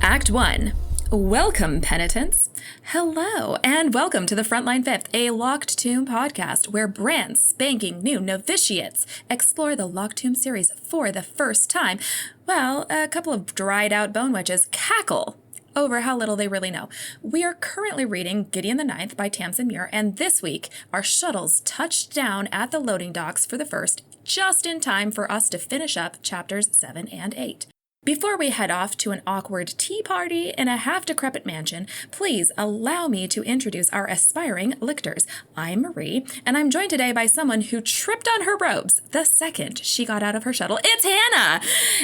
Act 1. Welcome, penitents. Hello, and welcome to the Frontline Fifth, a Locked Tomb podcast where brand spanking new novitiates explore the Locked Tomb series for the first time. Well, a couple of dried out bone witches cackle over how little they really know. We are currently reading Gideon the Ninth by Tamsin Muir, and this week our shuttles touched down at the loading docks for the first, just in time for us to finish up chapters 7 and 8. Before we head off to an awkward tea party in a half-decrepit mansion, please allow me to introduce our aspiring lictors. I'm Marie, and I'm joined today by someone who tripped on her robes the second she got out of her shuttle. It's Hannah!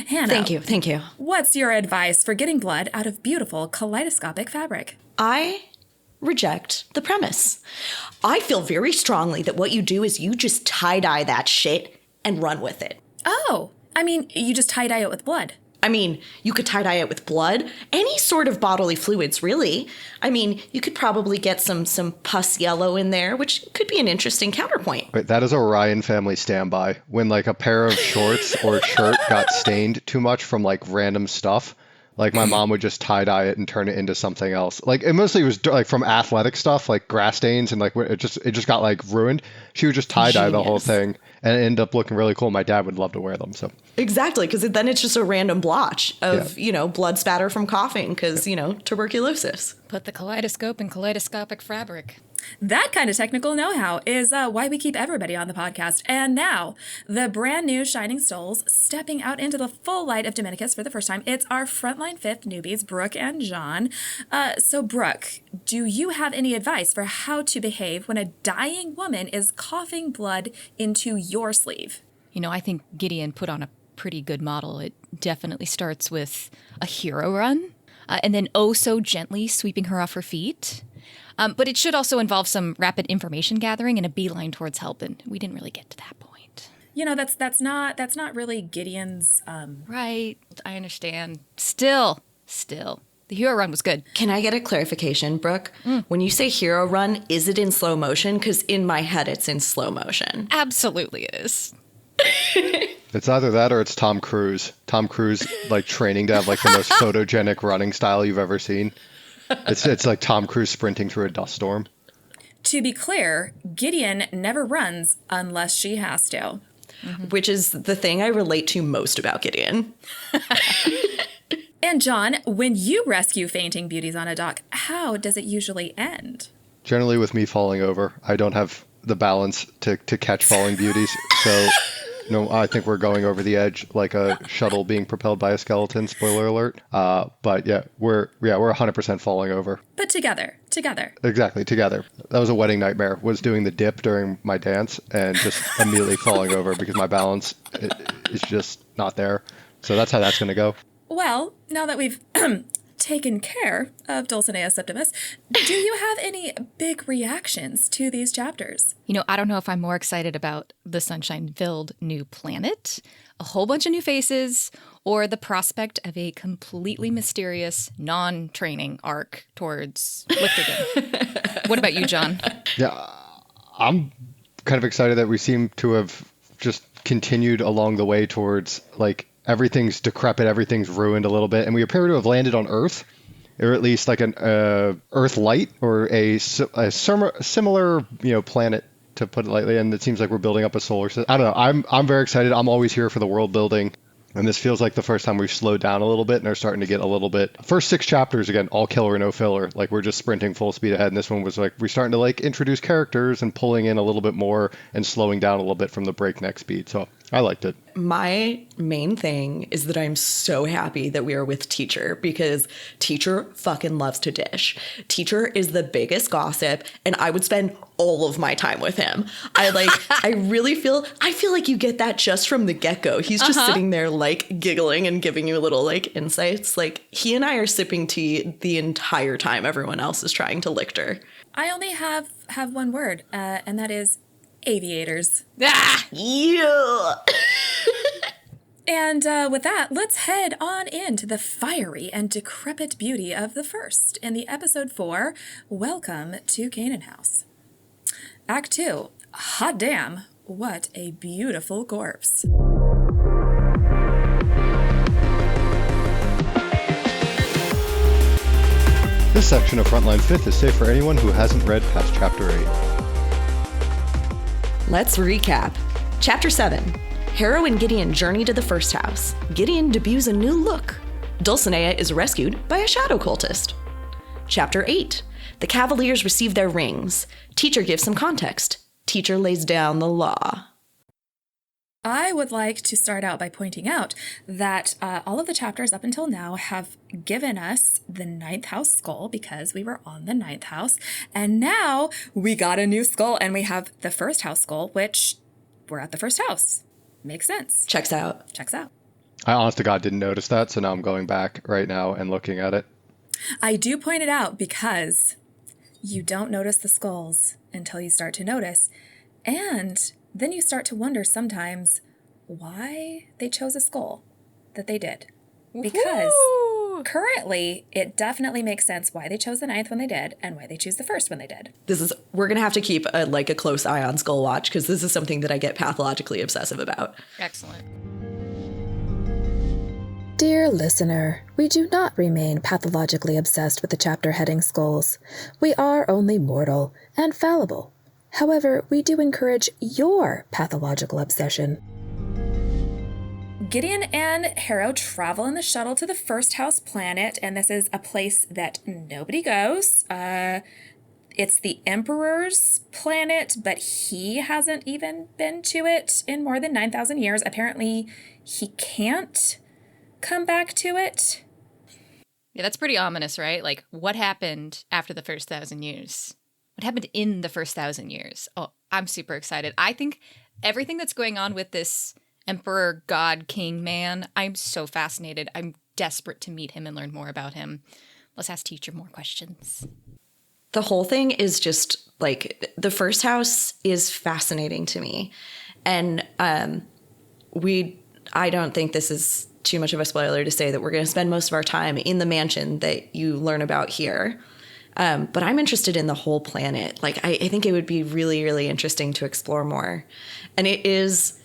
Hannah. Thank you. What's your advice for getting blood out of beautiful kaleidoscopic fabric? I reject the premise. I feel very strongly that what you do is you just tie-dye that shit and run with it. Oh, I mean, you just tie-dye it with blood. I mean, you could tie-dye it with blood, any sort of bodily fluids, really. I mean, you could probably get some pus yellow in there, which could be an interesting counterpoint. Wait, that is a Ryan family standby. When like a pair of shorts or a shirt got stained too much from like random stuff, like my mom would just tie-dye it and turn it into something else. Like it mostly was like from athletic stuff, like grass stains, and like it just got like ruined. She would just tie-dye the whole thing, and it ended up looking really cool. My dad would love to wear them. So exactly, because then it's just a random blotch of blood spatter from coughing because tuberculosis. Put the kaleidoscope in kaleidoscopic fabric. That kind of technical know-how is why we keep everybody on the podcast. And now, the brand new Shining Souls stepping out into the full light of Dominicus for the first time. It's our Frontline Fifth newbies, Brooke and John. So Brooke, do you have any advice for how to behave when a dying woman is coughing blood into your sleeve? You know, I think Gideon put on a pretty good model. It definitely starts with a hero run, and then so gently sweeping her off her feet. But it should also involve some rapid information gathering and a beeline towards help, and we didn't really get to that point. You know, that's not really Gideon's. Right, I understand. Still, the hero run was good. Can I get a clarification, Brooke? When you say hero run, is it in slow motion? Because in my head, it's in slow motion. Absolutely it is. it's either that or it's Tom Cruise. Tom Cruise like training to have like the most photogenic running style you've ever seen. It's like Tom Cruise sprinting through a dust storm. To be clear, Gideon never runs unless she has to. Mm-hmm. Which is the thing I relate to most about Gideon. And John, when you rescue fainting beauties on a dock, how does it usually end? Generally with me falling over. I don't have the balance to catch falling beauties, so I think we're going over the edge like a shuttle being propelled by a skeleton, spoiler alert. But yeah, we're 100% falling over. But together. Exactly, together. That was a wedding nightmare, was doing the dip during my dance and just immediately falling over because my balance is just not there. So that's how that's going to go. Well, now that we've taken care of Dulcinea Septimus, do you have any big reactions to these chapters? You know, I don't know if I'm more excited about the sunshine-filled new planet, a whole bunch of new faces, or the prospect of a completely mysterious non-training arc towards Lichterton. What about you, John? Yeah, I'm kind of excited that we seem to have just continued along the way towards like everything's decrepit, everything's ruined a little bit, and we appear to have landed on Earth, or at least like an Earth light, or a similar planet, to put it lightly. And it seems like we're building up a solar system. I don't know. I'm very excited. I'm always here for the world building, and this feels like the first time we've slowed down a little bit and are starting to get a little bit. First 6 chapters again, all killer, no filler. Like we're just sprinting full speed ahead, and this one was like we're starting to like introduce characters and pulling in a little bit more and slowing down a little bit from the breakneck speed. So I liked it. My main thing is that I'm so happy that we are with Teacher, because Teacher fucking loves to dish. Teacher is the biggest gossip, and I would spend all of my time with him. I feel like you get that just from the get-go. He's just sitting there like giggling and giving you little like insights. Like he and I are sipping tea the entire time everyone else is trying to lichter. I only have one word, and that is aviators. Ah! Yeah! And with that, let's head on into the fiery and decrepit beauty of the first in the episode 4, Welcome to Canaan House. Act 2, hot damn, what a beautiful corpse. This section of Frontline Fifth is safe for anyone who hasn't read past Chapter 8. Let's recap. Chapter 7. Harrow and Gideon journey to the first house. Gideon debuts a new look. Dulcinea is rescued by a shadow cultist. Chapter 8. The Cavaliers receive their rings. Teacher gives some context. Teacher lays down the law. I would like to start out by pointing out that all of the chapters up until now have given us the ninth house skull because we were on the ninth house. And now we got a new skull and we have the first house skull, which we're at the first house. Makes sense. Checks out. Checks out. I honest to God didn't notice that, so now I'm going back right now and looking at it. I do point it out because you don't notice the skulls until you start to notice. And then you start to wonder sometimes why they chose a skull that they did. Because currently, it definitely makes sense why they chose the ninth when they did and why they choose the first when they did. We're going to have to keep a close eye on Skull Watch because this is something that I get pathologically obsessive about. Excellent. Dear listener, we do not remain pathologically obsessed with the chapter heading skulls. We are only mortal and fallible. However, we do encourage your pathological obsession. Gideon and Harrow travel in the shuttle to the first house planet, and this is a place that nobody goes. It's the Emperor's planet, but he hasn't even been to it in more than 9,000 years. Apparently, he can't come back to it. Yeah, that's pretty ominous, right? Like, what happened after the first 1,000 years? What happened in the first 1,000 years? Oh, I'm super excited. I think everything that's going on with this Emperor, God, King man, I'm so fascinated. I'm desperate to meet him and learn more about him. Let's ask teacher more questions. The whole thing is just like the first house is fascinating to me. And I don't think this is too much of a spoiler to say that we're going to spend most of our time in the mansion that you learn about here. But I'm interested in the whole planet. Like, I think it would be really, really interesting to explore more. And it is,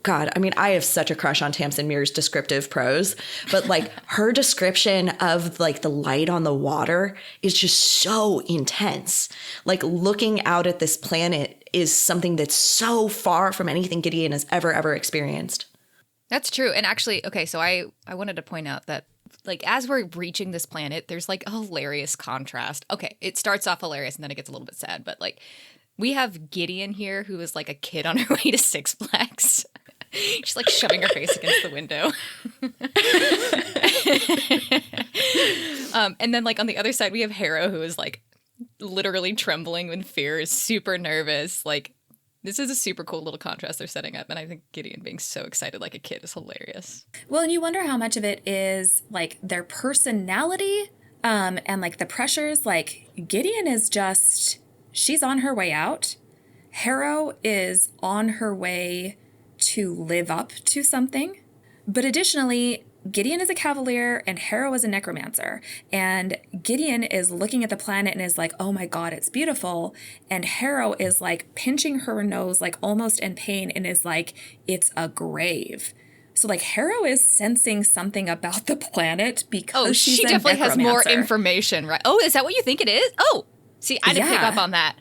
God, I mean, I have such a crush on Tamsin Muir's descriptive prose, but like her description of like the light on the water is just so intense. Like looking out at this planet is something that's so far from anything Gideon has ever experienced. That's true. And actually, okay, so I wanted to point out that like as we're reaching this planet, there's like a hilarious contrast. Okay, it starts off hilarious and then it gets a little bit sad, but like we have Gideon here who is like a kid on her way to Six Flags. She's like shoving her face against the window. And then like on the other side, we have Harrow who is like literally trembling in fear, is super nervous. Like this is a super cool little contrast they're setting up. And I think Gideon being so excited like a kid is hilarious. Well, and you wonder how much of it is like their personality and like the pressures. Like Gideon is just, she's on her way out. Harrow is on her way to live up to something. But additionally, Gideon is a cavalier and Harrow is a necromancer. And Gideon is looking at the planet and is like, oh my God, it's beautiful. And Harrow is like pinching her nose, like almost in pain, and is like, it's a grave. So like Harrow is sensing something about the planet because she's she a definitely has more necromancer. information, right? Oh, is that what you think it is? Oh, see, I didn't pick up on that.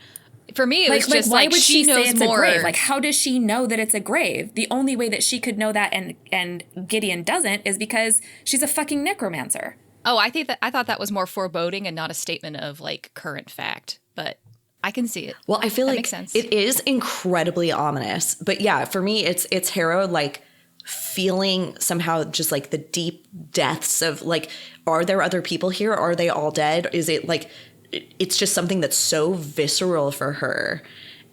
For me, it was just why like would she knows say it's more. A grave? Like, how does she know that it's a grave? The only way that she could know that and Gideon doesn't is because she's a fucking necromancer. Oh, I thought that was more foreboding and not a statement of like current fact, but I can see it. Well, I feel that like makes sense. It is incredibly ominous. But yeah, for me, it's Harrow like feeling somehow just like the deep depths of like, are there other people here? Are they all dead? Is it like, it's just something that's so visceral for her.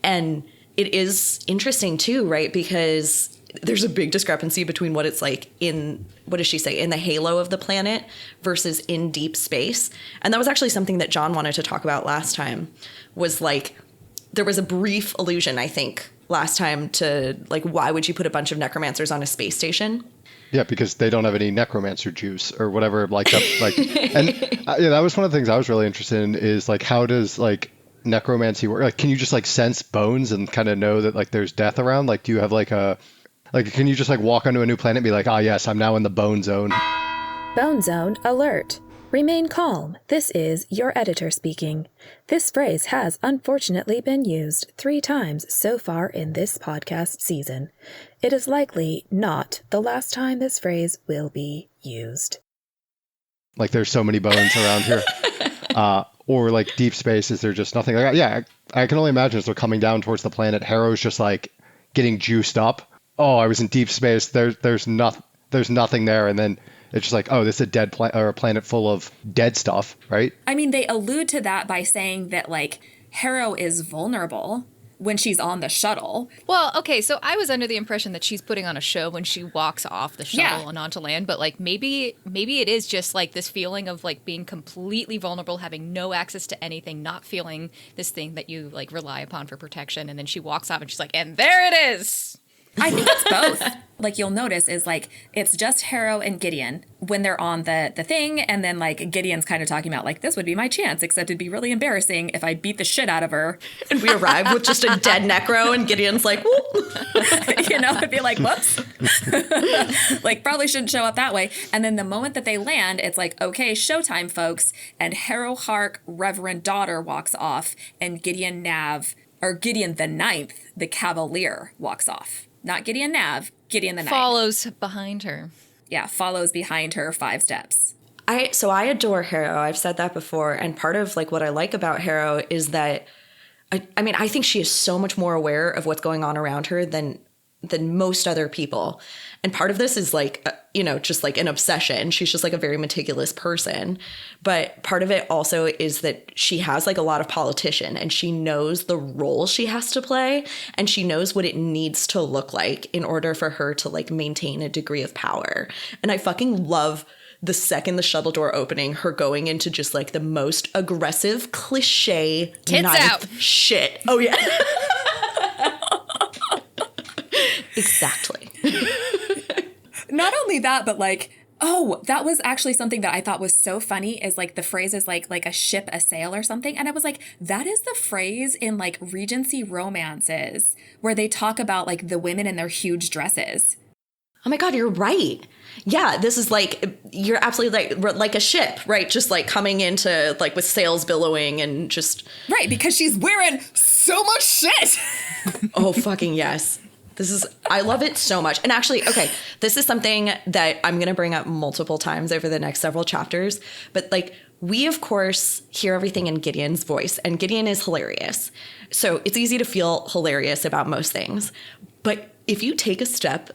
And it is interesting too, right? Because there's a big discrepancy between what it's like in, what does she say, in the halo of the planet versus in deep space. And that was actually something that John wanted to talk about last time, was like, there was a brief allusion, I think, last time to like, why would you put a bunch of necromancers on a space station? Yeah, because they don't have any necromancer juice or whatever like that. Like, and yeah, that was one of the things I was really interested in is like, how does like necromancy work? Like, can you just like sense bones and kind of know that like there's death around? Like, do you have like can you just like walk onto a new planet and be like, ah, yes, I'm now in the bone zone? Bone Zone alert. Remain calm. This is your editor speaking. This phrase has unfortunately been used 3 times so far in this podcast season. It is likely not the last time this phrase will be used. Like there's so many bones around here. Or like deep space, is there just nothing like that? Yeah, I can only imagine as they're coming down towards the planet, Harrow's just like getting juiced up. Oh, I was in deep space. There's nothing there, and then it's just like, oh, this is a dead or a planet full of dead stuff, right? I mean, they allude to that by saying that like Harrow is vulnerable when she's on the shuttle. Well, okay, so I was under the impression that she's putting on a show when she walks off the shuttle and onto land, but like maybe it is just like this feeling of like being completely vulnerable, having no access to anything, not feeling this thing that you like rely upon for protection, and then she walks off and she's like, and there it is. I think it's both. Like you'll notice is like it's just Harrow and Gideon when they're on the thing, and then like Gideon's kind of talking about like this would be my chance, except it'd be really embarrassing if I beat the shit out of her. And we arrive with just a dead necro, and Gideon's like, whoop. It'd be like, whoops. Like probably shouldn't show up that way. And then the moment that they land, it's like, okay, showtime, folks. And Harrow Hark, Reverend Daughter walks off, and Gideon the Ninth, the Cavalier, walks off. Not Gideon Nav, Gideon the Ninth. Follows behind her. Yeah, follows behind her 5 steps. I adore Harrow. I've said that before. And part of like what I like about Harrow is that, I think she is so much more aware of what's going on around her than most other people. And part of this is like, just like an obsession. She's just like a very meticulous person. But part of it also is that she has like a lot of politician, and she knows the role she has to play, and she knows what it needs to look like in order for her to like maintain a degree of power. And I fucking love the second the shuttle door opening, her going into just like the most aggressive cliche Tits out shit. Oh yeah. Exactly. Not only that, but like, oh, that was actually something that I thought was so funny is like the phrase is like a ship, a sail or something. And I was like, that is the phrase in like Regency romances where they talk about like the women in their huge dresses. Oh my God, you're right. Yeah, this is like, you're absolutely like a ship, right? Just like coming into like with sails billowing and just. Right, because she's wearing so much shit. Oh, fucking yes. I love it so much. And actually, okay, this is something that I'm going to bring up multiple times over the next several chapters. But like, we, of course, hear everything in Gideon's voice, and Gideon is hilarious. So it's easy to feel hilarious about most things. But if you take a step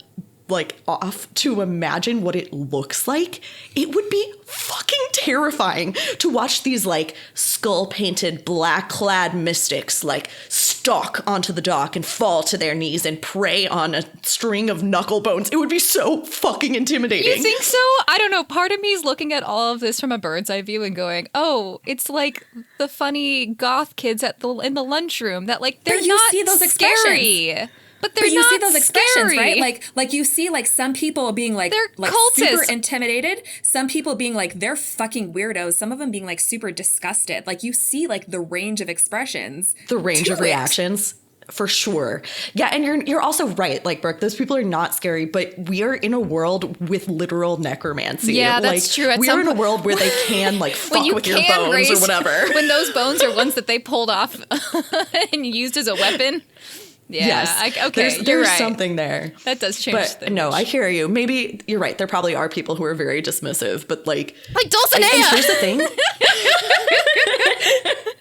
like off to imagine what it looks like, it would be fucking terrifying to watch these like skull painted black clad mystics like stalk onto the dock and fall to their knees and prey on a string of knuckle bones. It would be so fucking intimidating. You think so? I don't know. Part of me is looking at all of this from a bird's eye view and going, oh, it's like the funny goth kids in the lunchroom that like they're not see those scary. But you not see those expressions, scary. right? Like you see like some people being like cultists. Super intimidated. Some people being like they're fucking weirdos. Some of them being like super disgusted. Like you see like the range of expressions, the range of reactions. For sure. Yeah, and you're also right. Like, Brooke, those people are not scary, but we are in a world with literal necromancy. Yeah, that's true. We are in a world where they can like fuck with your bones or whatever. When those bones are ones that they pulled off and used as a weapon. Yeah. Yes. Okay. There's right. something there. That does change but things. No, I hear you. Maybe you're right. There probably are people who are very dismissive, but like Dulcinea. And here's the thing.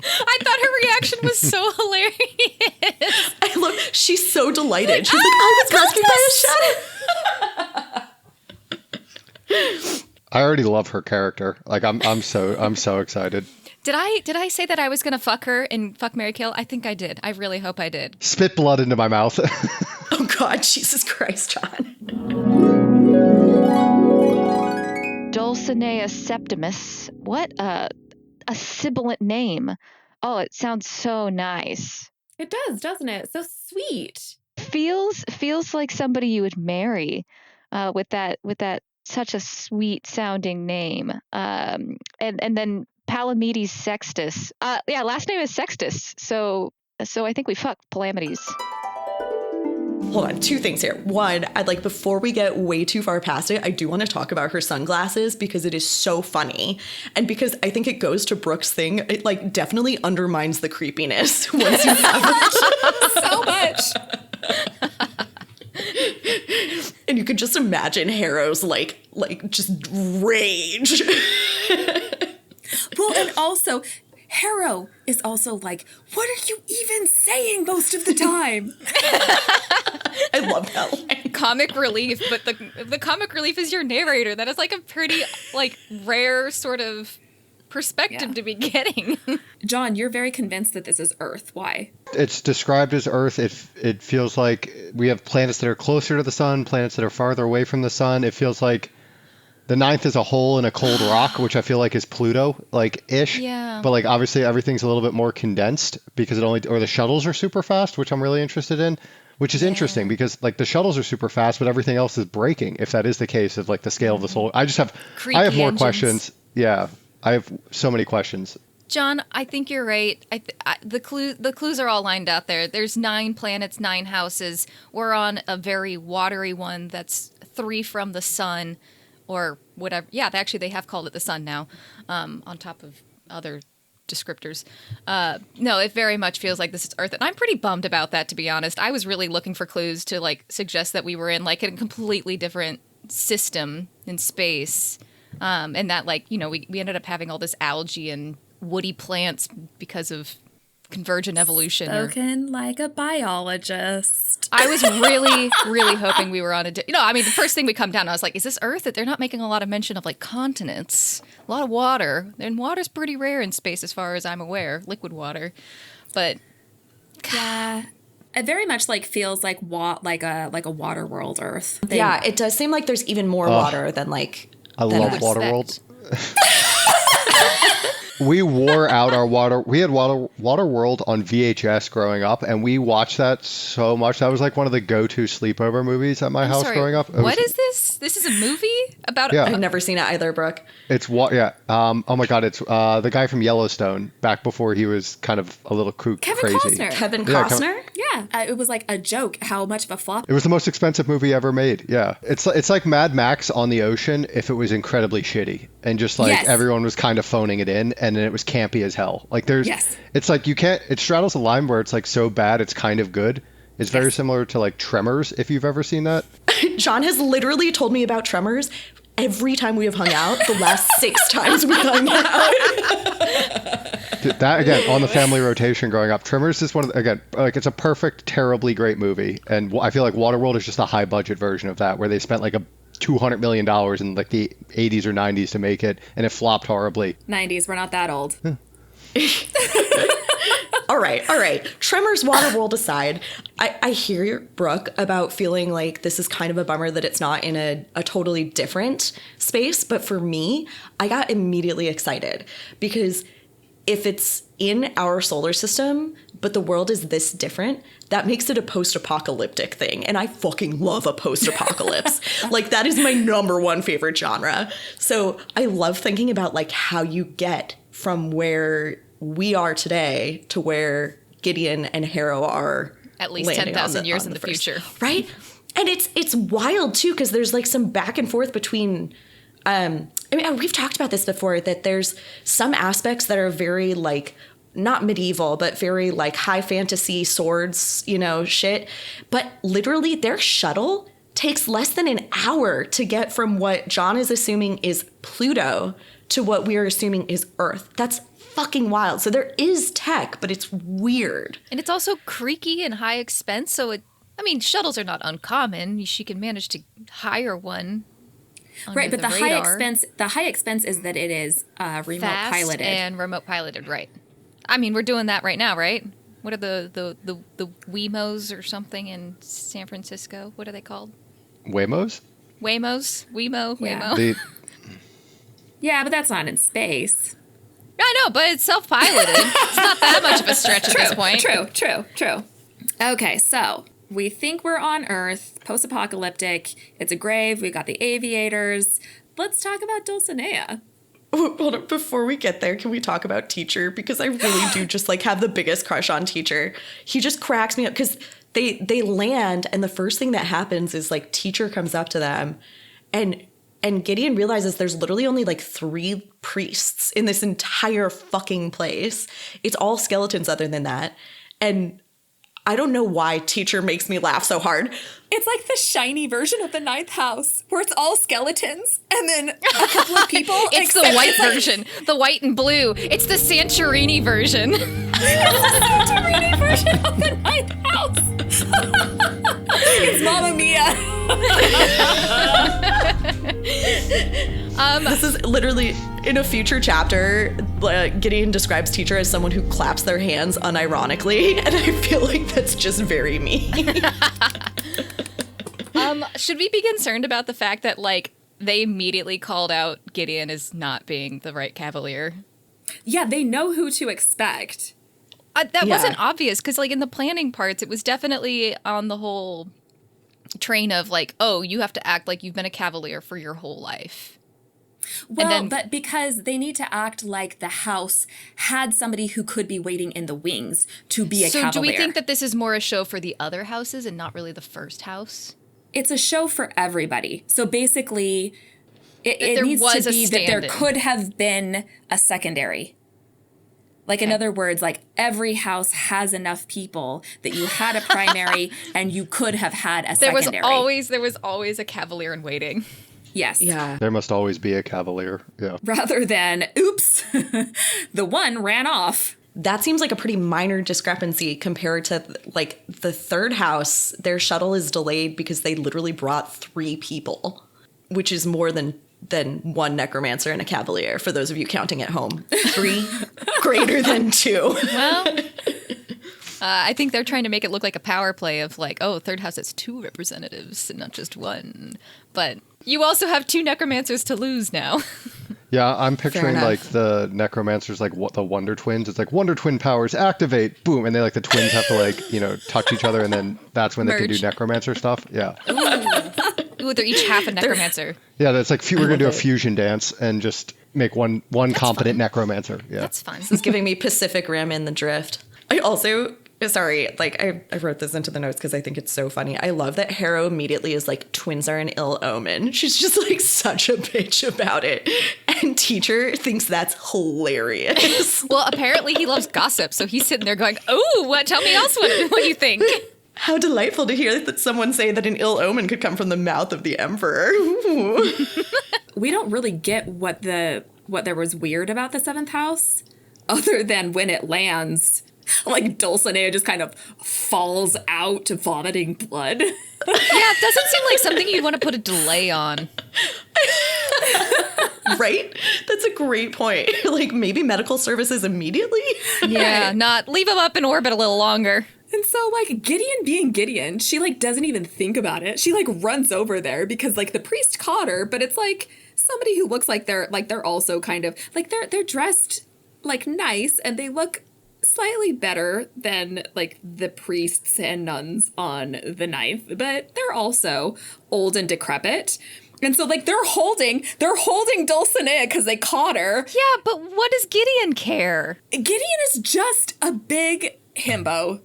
I thought her reaction was so hilarious. She's so delighted. She's like, I was rescued by a shadow. I already love her character. Like I'm so excited. Did I say that I was gonna fuck her in Fuck, Marry, Kill? I think I did. I really hope I did. Spit blood into my mouth. Oh God, Jesus Christ, John. Dulcinea Septimus. What a sibilant name. Oh, it sounds so nice. It does, doesn't it? So sweet. Feels like somebody you would marry with that such a sweet sounding name. And then Palamedes Sextus. Last name is Sextus. So I think we fucked Palamedes. Hold on, two things here. One, I'd like, before we get way too far past it, I do want to talk about her sunglasses because it is so funny. And because I think it goes to Brooke's thing, it like definitely undermines the creepiness once you have it. So much. And you could just imagine Harrow's like just rage. Well, and also, Harrow is also like, what are you even saying most of the time? I love that line. Comic relief, but the comic relief is your narrator. That is like a pretty like rare sort of perspective to be getting. John, you're very convinced that this is Earth. Why? It's described as Earth. It feels like we have planets that are closer to the sun, planets that are farther away from the sun. It feels like the ninth is a hole in a cold rock, which I feel like is Pluto, like ish. Yeah. But like obviously everything's a little bit more condensed because the shuttles are super fast, which I'm really interested in, which is interesting because like the shuttles are super fast, but everything else is breaking. If that is the case of like the scale of the solar, I have more questions. Yeah, I have so many questions. John, I think you're right. The clues are all lined out there. There's 9 planets, 9 houses. We're on a very watery one that's 3 from the sun. Or whatever. Yeah, actually, they have called it the sun now, on top of other descriptors. No, it very much feels like this is Earth. And I'm pretty bummed about that, to be honest. I was really looking for clues to, like, suggest that we were in, like, a completely different system in space. And that, like, you know, we ended up having all this algae and woody plants because of convergent evolution. Spoken like a biologist. I was really, really hoping we were on the first thing we come down, I was like, is this Earth? That they're not making a lot of mention of like continents, a lot of water. And water's pretty rare in space as far as I'm aware, liquid water. But yeah, it very much like feels like a water world Earth. Yeah, it does seem like there's even more water than like. I love Waterworld. We wore out our water. We had Waterworld on VHS growing up, and we watched that so much. That was like one of the go-to sleepover movies at my house growing up. What is this? This is a movie about? Yeah. I've never seen it either, Brooke. It's yeah. Oh my God, it's the guy from Yellowstone back before he was kind of a little crazy. Costner. Kevin Costner? Yeah, it was like a joke how much of a flop. It was the most expensive movie ever made. Yeah, it's like Mad Max on the ocean if it was incredibly shitty and just like everyone was kind of phoning it in, and then it was campy as hell. Like it's like it straddles a line where it's like so bad it's kind of good. It's very similar to like Tremors, if you've ever seen that. John has literally told me about Tremors every time we have hung out, the last 6 times we've hung out. That, again, on the family rotation growing up, Tremors is one of the, again, like it's a perfect, terribly great movie. And I feel like Waterworld is just a high budget version of that, where they spent like $200 million in like the 80s or 90s to make it, and it flopped horribly. 90s, we're not that old. All right. Tremors, Waterworld aside, I hear Brooke about feeling like this is kind of a bummer that it's not in a totally different space. But for me, I got immediately excited because if it's in our solar system, but the world is this different, that makes it a post-apocalyptic thing. And I fucking love a post-apocalypse. Like, that is my #1 favorite genre. So I love thinking about like how you get from where we are today to where Gideon and Harrow are at least 10,000 years in the future. Right? And it's wild too, because there's like some back and forth between we've talked about this before, that there's some aspects that are very like not medieval, but very like high fantasy swords, shit. But literally their shuttle takes less than an hour to get from what John is assuming is Pluto to what we are assuming is Earth. That's fucking wild. So there is tech, but it's weird. And it's also creaky and high expense. So shuttles are not uncommon. She can manage to hire one. Right, but the radar. high expense is that it is remote Fast piloted and remote piloted, right? I mean, we're doing that right now, right? What are the Wemos or something in San Francisco? What are they called? Waymos? Wemo. Yeah, but that's not in space. I know, but it's self-piloted. It's not that much of a stretch at this point. True. Okay, so we think we're on Earth, post-apocalyptic. It's a grave. We've got the aviators. Let's talk about Dulcinea. Hold on, before we get there, can we talk about Teacher? Because I really do just like have the biggest crush on Teacher. He just cracks me up because they land, and the first thing that happens is like teacher comes up to them, and Gideon realizes there's literally only like 3 priests in this entire fucking place. It's all skeletons other than that. And I don't know why teacher makes me laugh so hard. It's like the shiny version of the ninth house where it's all skeletons and then a couple of people. It's the white version, the white and blue. It's the Santorini version. It's the Santorini version of the ninth house. It's Mamma Mia. This is literally in a future chapter. Gideon describes teacher as someone who claps their hands unironically, and I feel like that's just very me. Should we be concerned about the fact that like they immediately called out Gideon as not being the right cavalier? Yeah, they know who to expect. That wasn't obvious because like in the planning parts, it was definitely on the whole train of like, oh, you have to act like you've been a cavalier for your whole life. Well, but because they need to act like the house had somebody who could be waiting in the wings to be a cavalier. So do we think that this is more a show for the other houses and not really the first house? It's a show for everybody. So basically, it needs to be that there could have been a secondary. Like, in other words, like every house has enough people that you had a primary and you could have had a secondary. There was always a cavalier in waiting. Yes. Yeah. There must always be a cavalier. Yeah. Rather than, oops, the one ran off. That seems like a pretty minor discrepancy compared to like the third house. Their shuttle is delayed because they literally brought 3 people, which is more than 1 necromancer and a cavalier, for those of you counting at home. 3 greater than 2. Well, I think they're trying to make it look like a power play of like, oh, third house has 2 representatives and not just 1. But you also have 2 necromancers to lose now. Yeah, I'm picturing like the necromancers, like what the Wonder Twins. It's like Wonder Twin powers activate, boom, and they like the twins have to like touch each other, and then that's when they can do necromancer stuff. Yeah. Ooh, they're each half a necromancer. Yeah, that's like we're gonna do a fusion dance and just make one competent necromancer. Yeah, that's fun. This is giving me Pacific Rim in the Drift. I also. Sorry, like I wrote this into the notes because I think it's so funny. I love that Harrow immediately is like, twins are an ill omen. She's just like such a bitch about it. And teacher thinks that's hilarious. Well, apparently he loves gossip. So he's sitting there going, oh, what? Tell me else what you think. How delightful to hear that someone say that an ill omen could come from the mouth of the emperor. We don't really get what there was weird about the 7th house other than when it lands. Like, Dulcinea just kind of falls out vomiting blood. Yeah, it doesn't seem like something you'd want to put a delay on. Right? That's a great point. Like, maybe medical services immediately? Yeah, not leave him up in orbit a little longer. And so, like, Gideon being Gideon, she, like, doesn't even think about it. She, like, runs over there because, like, the priest caught her, but it's, like, somebody who looks like they're also kind of, like, they're dressed, like, nice, and they look slightly better than like the priests and nuns on the ninth, but they're also old and decrepit. And so like they're holding Dulcinea because they caught her. Yeah, but what does Gideon care? Gideon is just a big himbo.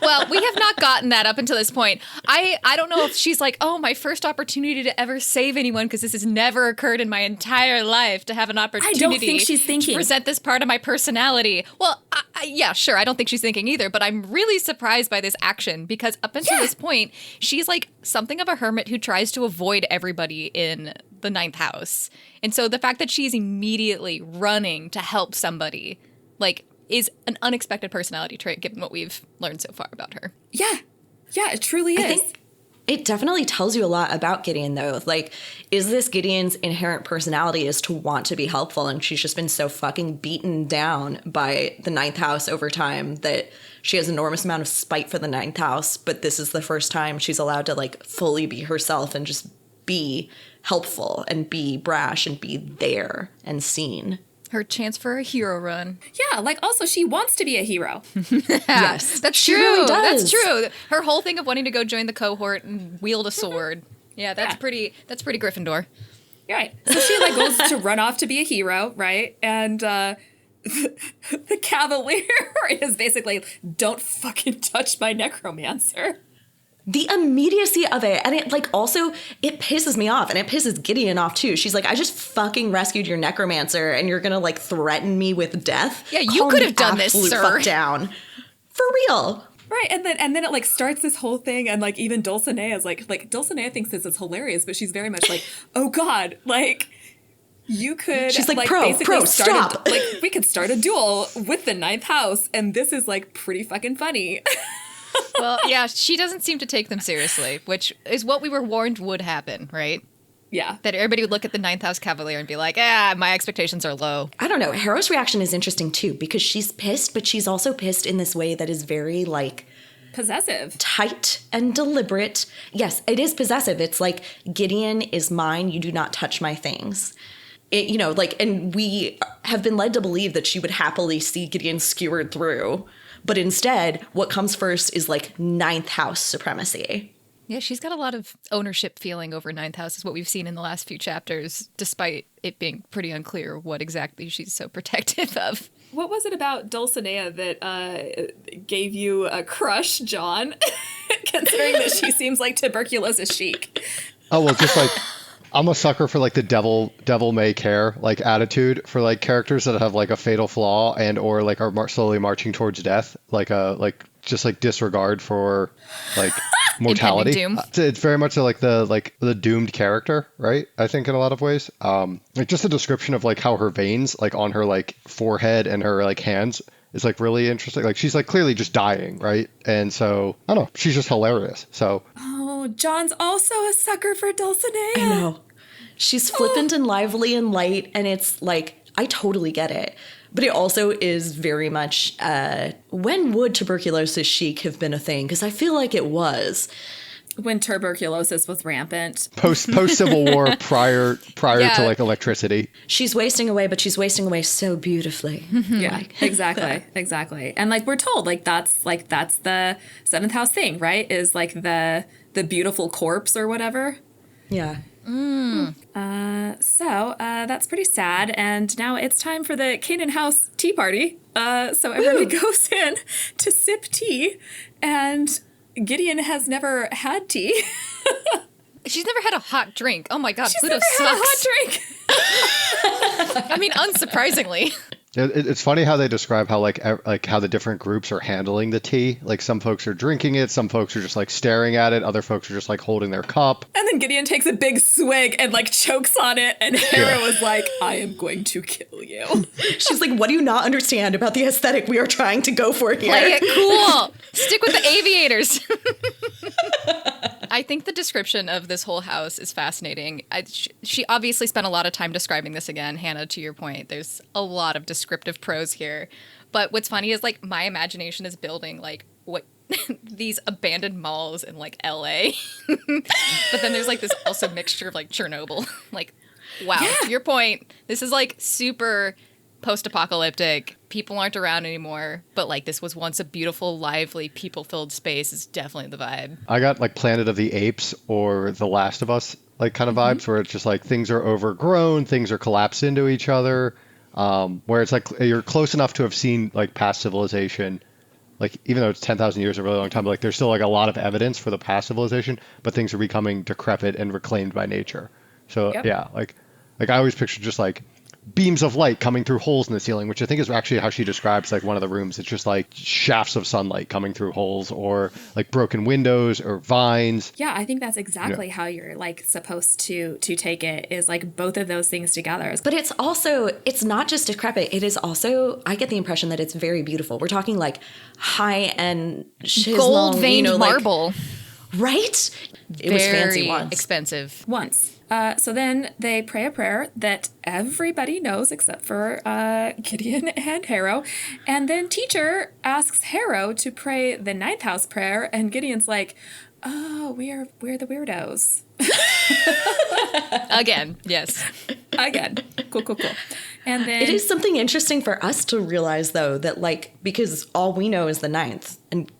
Well, we have not gotten that up until this point. I don't know if she's like, oh, my first opportunity to ever save anyone, because this has never occurred in my entire life to have an opportunity. I don't think she's thinking. To present this part of my personality. Well, yeah, sure. I don't think she's thinking either, but I'm really surprised by this action because up until this point, she's like something of a hermit who tries to avoid everybody in the 9th house. And so the fact that she's immediately running to help somebody, like, is an unexpected personality trait given what we've learned so far about her. Yeah, it truly is. I think it definitely tells you a lot about Gideon, though. Like, is this Gideon's inherent personality is to want to be helpful, and she's just been so fucking beaten down by the 9th house over time that she has an enormous amount of spite for the 9th house, but this is the first time she's allowed to, like, fully be herself and just be helpful and be brash and be there and seen. Her chance for a hero run. Yeah, like also she wants to be a hero. Yes, that's she true. really does. That's true. Her whole thing of wanting to go join the cohort and wield a sword. Yeah, that's pretty Gryffindor. Right. So she like goes to run off to be a hero, right? And the Cavalier is basically, don't fucking touch my necromancer. The immediacy of it, and it like also it pisses me off, and it pisses Gideon off too. She's like, I just fucking rescued your necromancer, and you're gonna like threaten me with death? Yeah, you could have done this, sir. Fuck down, for real. Right, and then it like starts this whole thing, and like even Dulcinea is like Dulcinea thinks this is hilarious, but she's very much like, oh god, like you could. She's like, basically stop. Like we could start a duel with the ninth house, and this is like pretty fucking funny. Well, yeah, she doesn't seem to take them seriously, which is what we were warned would happen, right? Yeah. That everybody would look at the ninth house Cavalier and be like, my expectations are low. I don't know. Harrow's reaction is interesting too, because she's pissed, but she's also pissed in this way that is very like possessive, tight and deliberate. Yes, it is possessive. It's like, Gideon is mine. You do not touch my things. It, and we have been led to believe that she would happily see Gideon skewered through. But instead, what comes first is like ninth house supremacy. Yeah, she's got a lot of ownership feeling over ninth house, is what we've seen in the last few chapters, despite it being pretty unclear what exactly she's so protective of. What was it about Dulcinea that gave you a crush, John? Considering that she seems like tuberculosis-chic. Oh, well, just like, I'm a sucker for like the devil may care like attitude for like characters that have like a fatal flaw and or like are slowly marching towards death, just like disregard for like mortality. Doom. It's very much like the doomed character, right? I think in a lot of ways. Like just the description of like how her veins like on her like forehead and her like hands is like really interesting. Like she's like clearly just dying, right? And so I don't know, she's just hilarious. So oh, John's also a sucker for Dulcinea. I know. She's flippant and lively and light, and it's like, I totally get it. But it also is very much, when would tuberculosis-chic have been a thing? Because I feel like it was. When tuberculosis was rampant. Post Civil War, prior to like electricity. She's wasting away, but she's wasting away so beautifully. Yeah, exactly. And like we're told, that's the seventh house thing, right? Is like the beautiful corpse or whatever. Yeah. So that's pretty sad. And now it's time for the Canaan House tea party. So everybody goes in to sip tea, and Gideon has never had tea. She's never had a hot drink. Oh my god, She's Pluto never sucks. had a hot drink. I mean, unsurprisingly. It's funny how they describe how like how the different groups are handling the tea. Like some folks are drinking it, some folks are just like staring at it, other folks are just like holding their cup. And then Gideon takes a big swig and like chokes on it, and Hera was like, I am going to kill you. She's like, what do you not understand about the aesthetic we are trying to go for here? Play it cool. Stick with the aviators. I think the description of this whole house is fascinating. She obviously spent a lot of time describing this again. Hannah, to your point, there's a lot of descriptive prose here. But what's funny is like my imagination is building like what these abandoned malls in like LA. But then there's like this also mixture of like Chernobyl. Like, wow, to your point, this is like super post-apocalyptic. People aren't around anymore, but like this was once a beautiful, lively, people-filled space is definitely the vibe. I got like Planet of the Apes or The Last of Us like kind of vibes where it's just like things are overgrown, things are collapsed into each other, where it's like you're close enough to have seen like past civilization, like even though it's 10,000 years, a really long time, but like there's still like a lot of evidence for the past civilization, but things are becoming decrepit and reclaimed by nature. So yeah, like I always picture just like beams of light coming through holes in the ceiling, which I think is actually how she describes like one of the rooms. It's just like shafts of sunlight coming through holes, or like broken windows or vines. Yeah, I think that's exactly how you're like supposed to take it, is like both of those things together. But it's also, it's not just decrepit. It is also, I get the impression that it's very beautiful. We're talking like high-end gold-veined marble. Like, right? It was fancy once. Expensive. Once. So then they pray a prayer that everybody knows except for Gideon and Harrow. And then teacher asks Harrow to pray the ninth house prayer. And Gideon's like, oh, we're the weirdos. Again, yes. Again. Cool. And then It is something interesting for us to realize, though, that like, because all we know is the ninth. And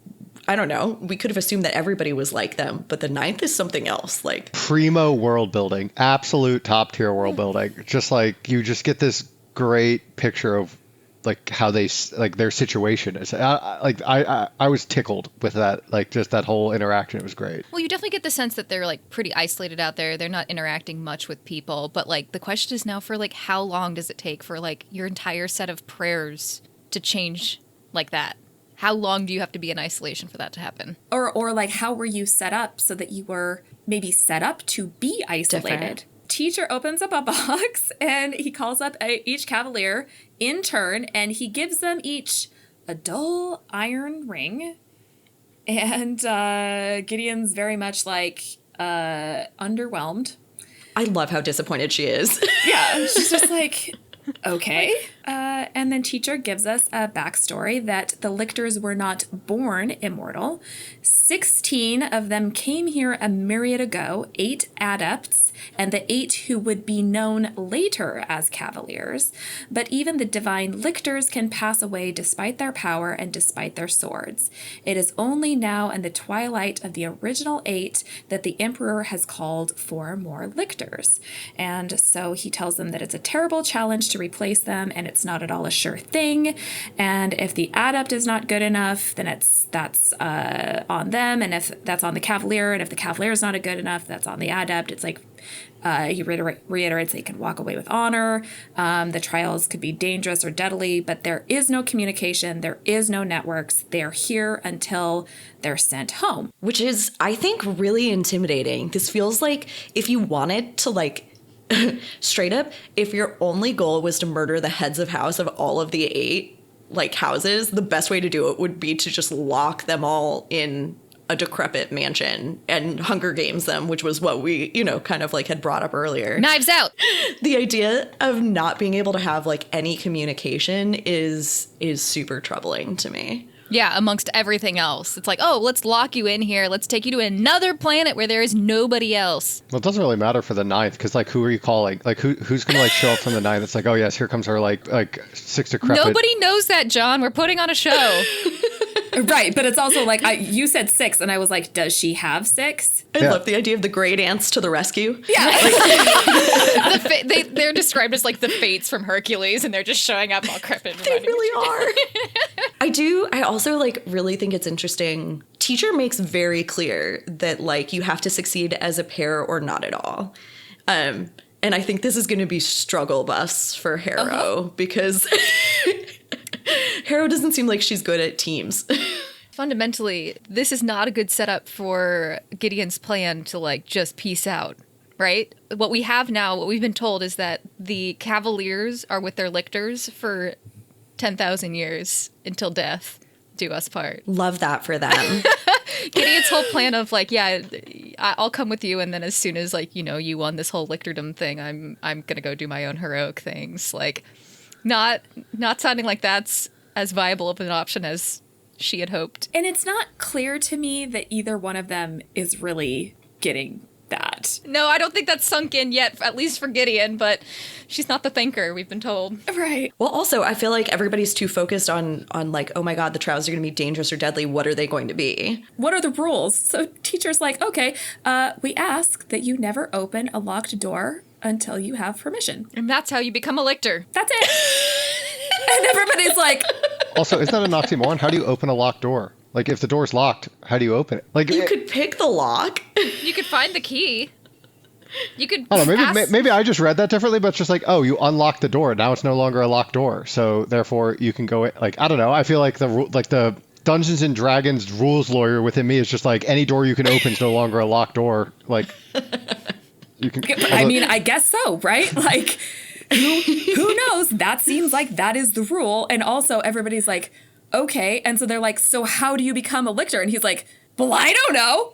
I don't know, we could have assumed that everybody was like them, but the ninth is something else. Like primo world building, absolute top tier world building. Just like you just get this great picture of like how they like their situation is. I was tickled with that, like just that whole interaction. It was great. Well, you definitely get the sense that they're like pretty isolated out there. They're not interacting much with people. But like the question is now for like how long does it take for like your entire set of prayers to change like that? How long do you have to be in isolation for that to happen? Or like how were you set up so that you were maybe set up to be isolated? Different. Teacher opens up a box and he calls up each cavalier in turn and he gives them each a dull iron ring. And Gideon's very much like underwhelmed. I love how disappointed she is. Yeah, she's just like, okay. And then teacher gives us a backstory that the lictors were not born immortal. 16 of them came here a myriad ago, 8 adepts, and the 8 who would be known later as cavaliers. But even the divine lictors can pass away despite their power and despite their swords. It is only now in the twilight of the original 8 that the emperor has called for more lictors. And so he tells them that it's a terrible challenge to replace them, and it's not at all a sure thing. And if the adept is not good enough, then that's on them. And if that's on the cavalier, and if the cavalier is not good enough, that's on the adept. It's like he reiterates they can walk away with honor. The trials could be dangerous or deadly, but there is no communication. There is no networks. They're here until they're sent home. Which is, I think, really intimidating. This feels like if you wanted to, like, straight up, if your only goal was to murder the heads of house of all of the 8, like, houses, the best way to do it would be to just lock them all in a decrepit mansion and Hunger Games them, which was what we, kind of like had brought up earlier. Knives out. The idea of not being able to have like any communication is super troubling to me. Yeah, amongst everything else. It's like, oh, let's lock you in here. Let's take you to another planet where there is nobody else. Well, it doesn't really matter for the 9th because, like, who are you calling? Like, who's going to, like, show up from the 9th? It's like, oh, yes, here comes our, like 6 decrepit. Nobody knows that, John. We're putting on a show. Right, but it's also like, you said 6, and I was like, does she have 6? I love the idea of the great ants to the rescue. Yeah. They're described as like the fates from Hercules, and they're just showing up all crepit. They really are. I also like really think it's interesting. Teacher makes very clear that like you have to succeed as a pair or not at all. And I think this is going to be struggle bus for Harrow because Harrow doesn't seem like she's good at teams. Fundamentally, this is not a good setup for Gideon's plan to like just peace out, right? What we have now, what we've been told is that the Cavaliers are with their lictors for 10,000 years until death do us part. Love that for them. Gideon's whole plan of like, yeah, I'll come with you, and then as soon as like, you won this whole lictordom thing, I'm gonna go do my own heroic things. Like, not sounding like that's as viable of an option as she had hoped. And it's not clear to me that either one of them is really getting that. No, I don't think that's sunk in yet, at least for Gideon, but she's not the thinker, we've been told. Right. Well, also, I feel like everybody's too focused on like, oh my God, the trials are going to be dangerous or deadly. What are they going to be? What are the rules? So teacher's like, okay, we ask that you never open a locked door until you have permission. And that's how you become a lictor. That's it. And everybody's like... Also, isn't that an oxymoron? How do you open a locked door? Like, if the door's locked, how do you open it? Like, You could pick the lock. You could find the key. You could. I don't know. Maybe I just read that differently, but it's just like, oh, you unlock the door. Now it's no longer a locked door, so therefore you can go in. Like, I don't know. I feel like the Dungeons and Dragons rules lawyer within me is just like any door you can open is no longer a locked door. Like, you can. I mean, I guess so, right? Like, who knows? That seems like that is the rule. And also, everybody's like, okay. And so they're like, so how do you become a lictor? And he's like, well, I don't know.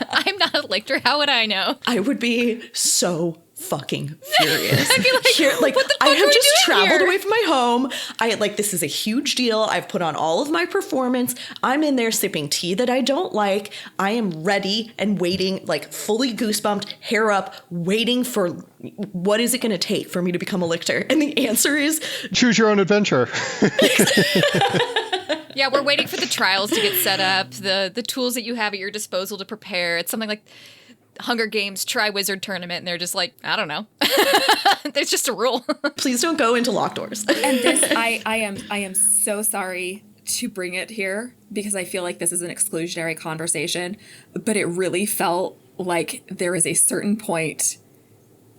I'm not a lictor. How would I know? I would be so fucking furious. I'd be like, what the fuck I have are we just doing traveled here? away from my home. This is a huge deal. I've put on all of my performance. I'm in there sipping tea that I don't like. I am ready and waiting, like fully goosebumped, hair up, waiting for what is it going to take for me to become a lictor? And the answer is choose your own adventure. Yeah, we're waiting for the trials to get set up, the tools that you have at your disposal to prepare. It's something like Hunger Games Tri-Wizard tournament, and they're just like, I don't know. There's just a rule. Please don't go into locked doors. And this, I am so sorry to bring it here because I feel like this is an exclusionary conversation, but it really felt like there is a certain point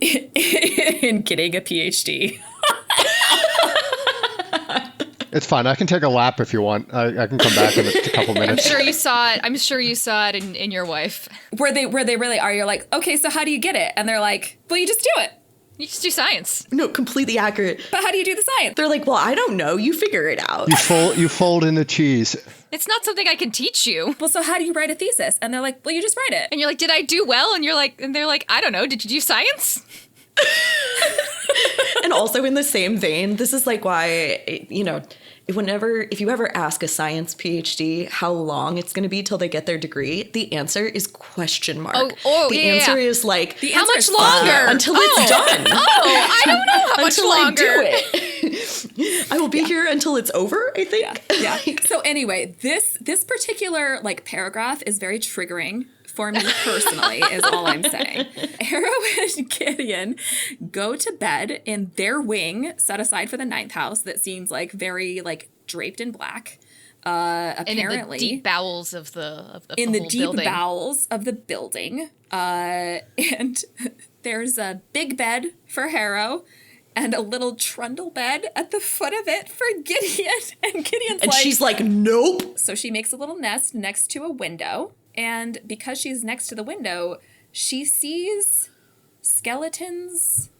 in getting a PhD. It's fine. I can take a lap if you want. I can come back in a couple minutes. I'm sure you saw it in your wife. Where they really are. You're like, okay, so how do you get it? And they're like, well, you just do it. You just do science. No, completely accurate. But how do you do the science? They're like, well, I don't know. You figure it out. You fold in the cheese. It's not something I can teach you. Well, so how do you write a thesis? And they're like, well, you just write it. And you're like, did I do well? And they're like, I don't know. Did you do science? And also in the same vein, this is like why, if you ever ask a science PhD how long it's going to be till they get their degree, the answer is question mark. The answer is like, how much longer? Until it's done. I don't know how much longer. I do it. I will be here until it's over, I think. Yeah. So anyway, this particular paragraph is very triggering for me personally, is all I'm saying. Harrow and Gideon go to bed in their wing set aside for the ninth house that seems very draped in black. Apparently, and in the deep bowels of the deep bowels of the building. And there's a big bed for Harrow and a little trundle bed at the foot of it for Gideon. And Gideon's and she's like, nope. So she makes a little nest next to a window. And because she's next to the window, she sees skeletons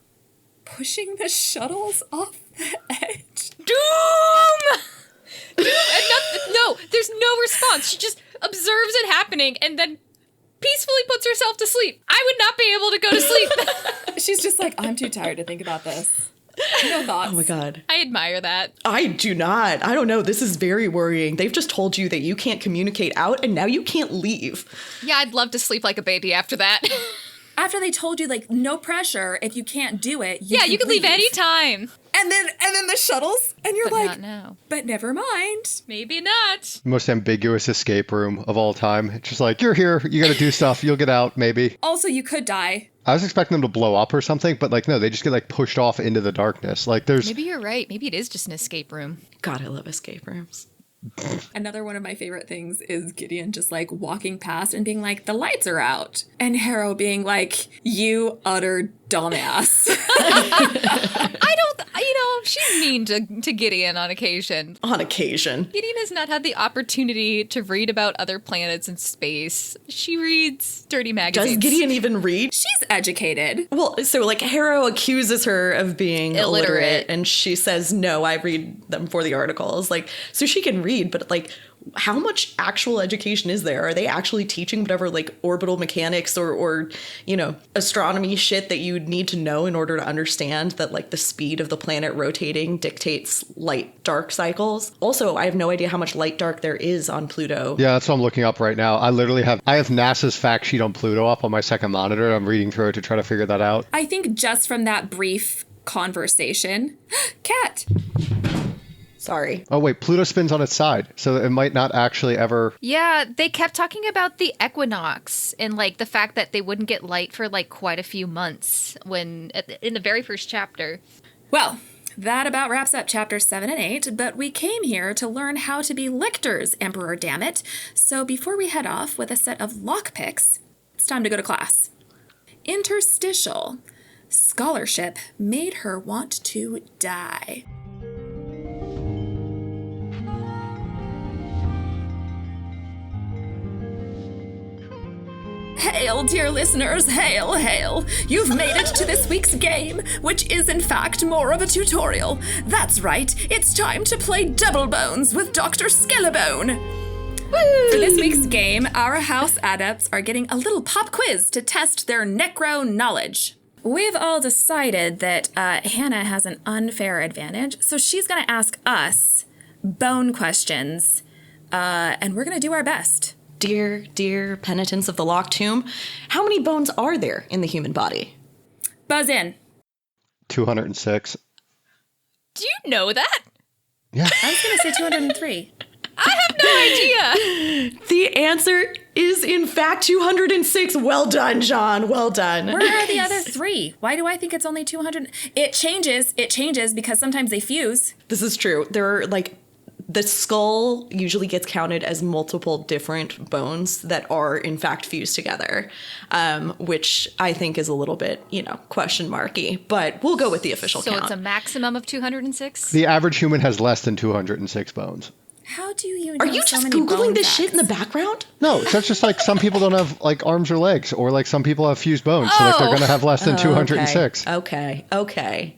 pushing the shuttles off the edge. Doom! No, there's no response. She just observes it happening and then peacefully puts herself to sleep. I would not be able to go to sleep. She's just like, I'm too tired to think about this. No thoughts. Oh my God. I admire that. I do not. I don't know. This is very worrying. They've just told you that you can't communicate out and now you can't leave. Yeah, I'd love to sleep like a baby after that. After they told you, no pressure, if you can't do it, you can leave anytime. And then the shuttles, and you're but not now. But never mind. Maybe not. Most ambiguous escape room of all time. It's just like, you're here, you gotta do stuff, you'll get out, maybe. Also, you could die. I was expecting them to blow up or something, but no, they just get pushed off into the darkness. Maybe you're right. Maybe it is just an escape room. God, I love escape rooms. Another one of my favorite things is Gideon just walking past and being like, the lights are out. And Harrow being like, you utter dumbass. She's mean to Gideon on occasion. On occasion. Gideon has not had the opportunity to read about other planets and space. She reads dirty magazines. Does Gideon even read? She's educated. Well, so Harrow accuses her of being illiterate, and she says, no, I read them for the articles. So she can read, but how much actual education is there? Are they actually teaching whatever orbital mechanics or astronomy shit that you would need to know in order to understand that the speed of the planet rotating dictates light dark cycles? Also, I have no idea how much light dark there is on Pluto. Yeah, that's what I'm looking up right now. I have NASA's fact sheet on Pluto up on my second monitor. I'm reading through it to try to figure that out. I think just from that brief conversation, Cat. Sorry. Oh, wait, Pluto spins on its side, so it might not actually ever... Yeah, they kept talking about the equinox and, the fact that they wouldn't get light for, quite a few months in the very first chapter. Well, that about wraps up chapters 7 and 8, but we came here to learn how to be lictors, Emperor dammit. So before we head off with a set of lockpicks, it's time to go to class. Interstitial. Scholarship made her want to die. Hail, dear listeners, hail, hail. You've made it to this week's game, which is in fact more of a tutorial. That's right, it's time to play Double Bones with Dr. Skellabone. Woo! For this week's game, our house adepts are getting a little pop quiz to test their necro knowledge. We've all decided that Hannah has an unfair advantage, so she's going to ask us bone questions, and we're going to do our best. Dear penitents of the locked tomb, how many bones are there in the human body? Buzz in. 206. Do you know that? Yeah. I was going to say 203. I have no idea. The answer is in fact 206. Well done, John. Well done. Where are the other 3? Why do I think it's only 200? It changes because sometimes they fuse. This is true. There are the skull usually gets counted as multiple different bones that are in fact fused together, which I think is a little bit, question marky, but we'll go with the official count. So it's a maximum of 206? The average human has less than 206 bones. How do you Are know you so just many Googling bone this facts? shit in the background? No, so it's just like some people don't have like arms or legs, or like some people have fused bones, so like they're going to have less than 206. Okay.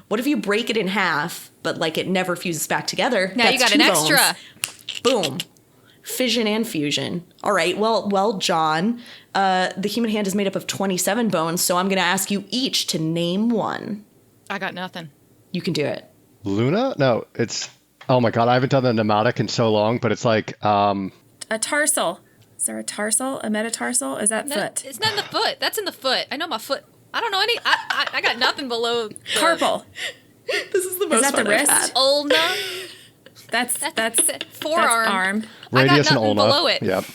What if you break it in half, but like it never fuses back together? Now you got an extra. Boom. Fission and fusion. All right. Well, John, the human hand is made up of 27 bones, so I'm going to ask you each to name one. I got nothing. You can do it. Luna? No, it's... Oh my god, I haven't done the mnemonic in so long, but it's like... A tarsal. Is there a tarsal? A metatarsal? Is that foot? It's not in the foot. That's in the foot. I know my foot. I don't know any... I got nothing below... Carpal. This is the most that the fun I've wrist? had. Ulna. That's forearm. That's arm. Radius I got and nothing ulna. below it. Yep.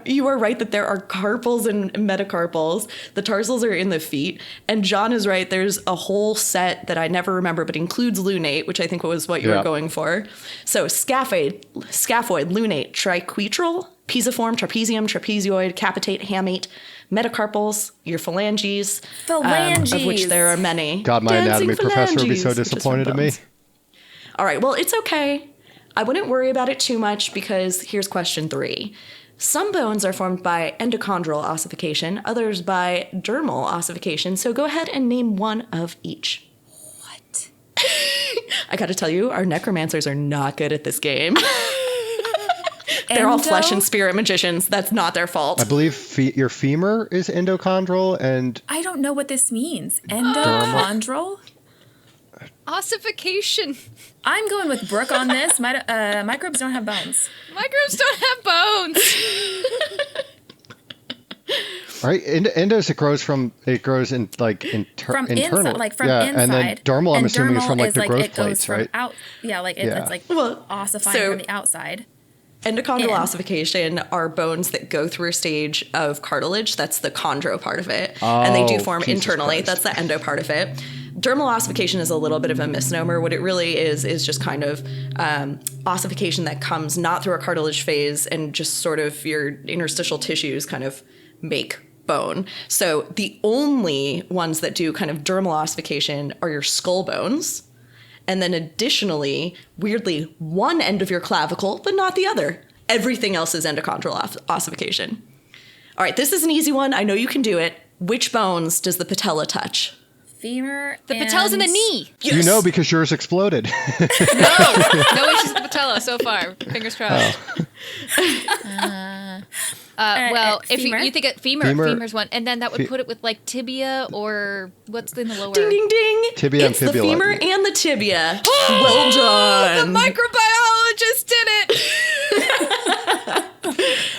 You are right that there are carpals and metacarpals. The tarsals are in the feet. And John is right. There's a whole set that I never remember, but includes lunate, which I think was what you were going for. So scaphoid, lunate, triquetral, pisiform, trapezium, trapezoid, capitate, hamate, metacarpals, your phalanges. Of which there are many. God, my Dancing anatomy professor would be so phalanges, which is from disappointed in me. bones. All right, well, it's okay. I wouldn't worry about it too much because here's question 3. Some bones are formed by endochondral ossification, others by dermal ossification, so go ahead and name one of each. What? I gotta tell you, our necromancers are not good at this game. They're all flesh and spirit magicians. That's not their fault. I believe your femur is endochondral and... I don't know what this means. Endochondral? Ossification. I'm going with Brooke on this. Microbes don't have bones. Microbes don't have bones. Right, endos it grows in like From internal, inside, like from yeah, inside. and then dermal. I'm assuming is from like the like growth it goes plates, from right? Out, yeah, like it's like ossifying so- from the outside. Endochondral ossification are bones that go through a stage of cartilage. That's the chondro part of it. And they do form Jesus internally. Christ. That's the endo part of it. Dermal ossification is a little bit of a misnomer. What it really is just kind of ossification that comes not through a cartilage phase and just sort of your interstitial tissues kind of make bone. So the only ones that do kind of dermal ossification are your skull bones. And then additionally, weirdly, one end of your clavicle, but not the other. Everything else is endochondral ossification. All right, this is an easy one. I know you can do it. Which bones does the patella touch? Femur. The patel's in the knee. Yes. You know because yours exploded. No issues with the patella so far. Fingers crossed. Well, if femur? you think it femur's one, and then that would put it with like tibia or what's in the lower. Ding, ding, ding. Tibia and it's the fibula. femur and the tibia. Well done. The microbiologist did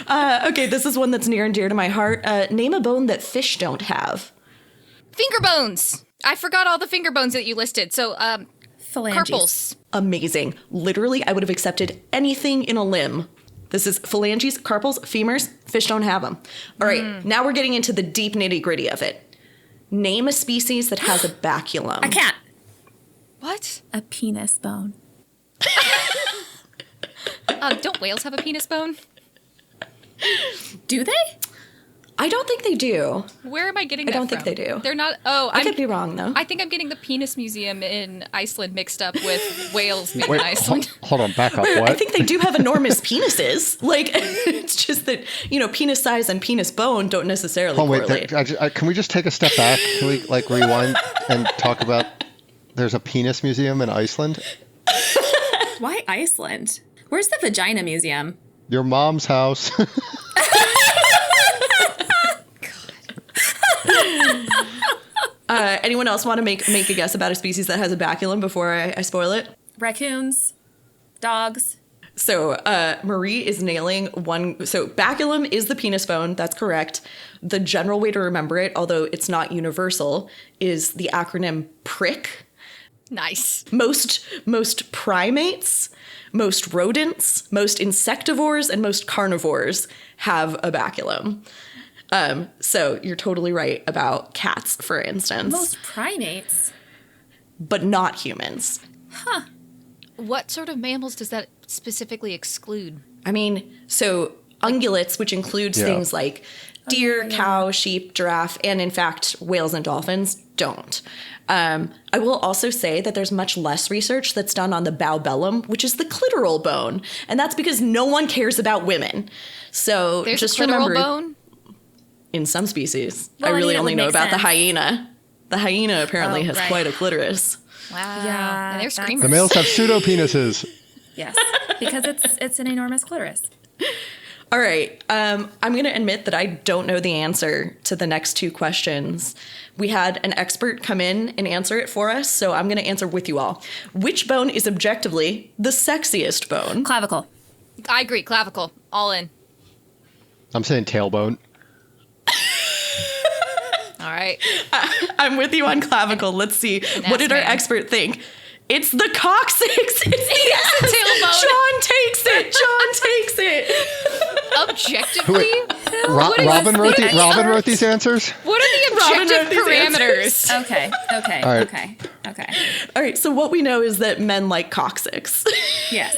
it. Okay, this is one that's near and dear to my heart. Name a bone that fish don't have. Finger bones. I forgot all the finger bones that you listed. So, Phalanges. carpals. Amazing. Literally, I would have accepted anything in a limb. This is phalanges, carpals, femurs. Fish don't have them. All right, now we're getting into the deep nitty-gritty of it. Name a species that has a baculum. A cat. What? A penis bone. Don't whales have a penis bone? Do they? I don't think they do. Where am I getting I that don't from? think they do. They're not. Oh, I could be wrong, though. I think I'm getting the penis museum in Iceland mixed up with whales made Wait, in Iceland. hold on, back up. What? I think they do have enormous penises. Like, it's just that, penis size and penis bone don't necessarily correlate. Can we just take a step back? Can we like rewind and talk about there's a penis museum in Iceland? Why Iceland? Where's the vagina museum? Your mom's house. Anyone else want to make a guess about a species that has a baculum before I spoil it? Raccoons. Dogs. So Marie is nailing one. So baculum is the penis bone. That's correct. The general way to remember it, although it's not universal, is the acronym PRIC. Nice. Most primates, most rodents, most insectivores, and most carnivores have a baculum. So you're totally right about cats, for instance. Most primates? But not humans. What sort of mammals does that specifically exclude? I mean, so ungulates, which includes things like deer, cow, sheep, giraffe, and in fact, whales and dolphins don't. I will also say that there's much less research that's done on the bowbellum, which is the clitoral bone. And that's because no one cares about women. So There's just a clitoral remember, bone? in some species, Well, I really it only would know make about the sense. hyena. The hyena apparently has right. quite a clitoris. Wow. Yeah, And they're that's- screamers. The males have pseudo-penises. Yes, because it's an enormous clitoris. All right. I'm going to admit that I don't know the answer to the next two questions. We had an expert come in and answer it for us, so I'm going to answer with you all. Which bone is objectively the sexiest bone? Clavicle. I agree. Clavicle. All in. I'm saying tailbone. All right. I'm with you on clavicle. Let's see. What did our man. expert think? It's the coccyx. Yes! tailbone. John takes it. Objectively? Robin wrote these answers. What are the Robin objective wrote these parameters? Okay. All right. Okay. All right, so what we know is that men like coccyx. Yes.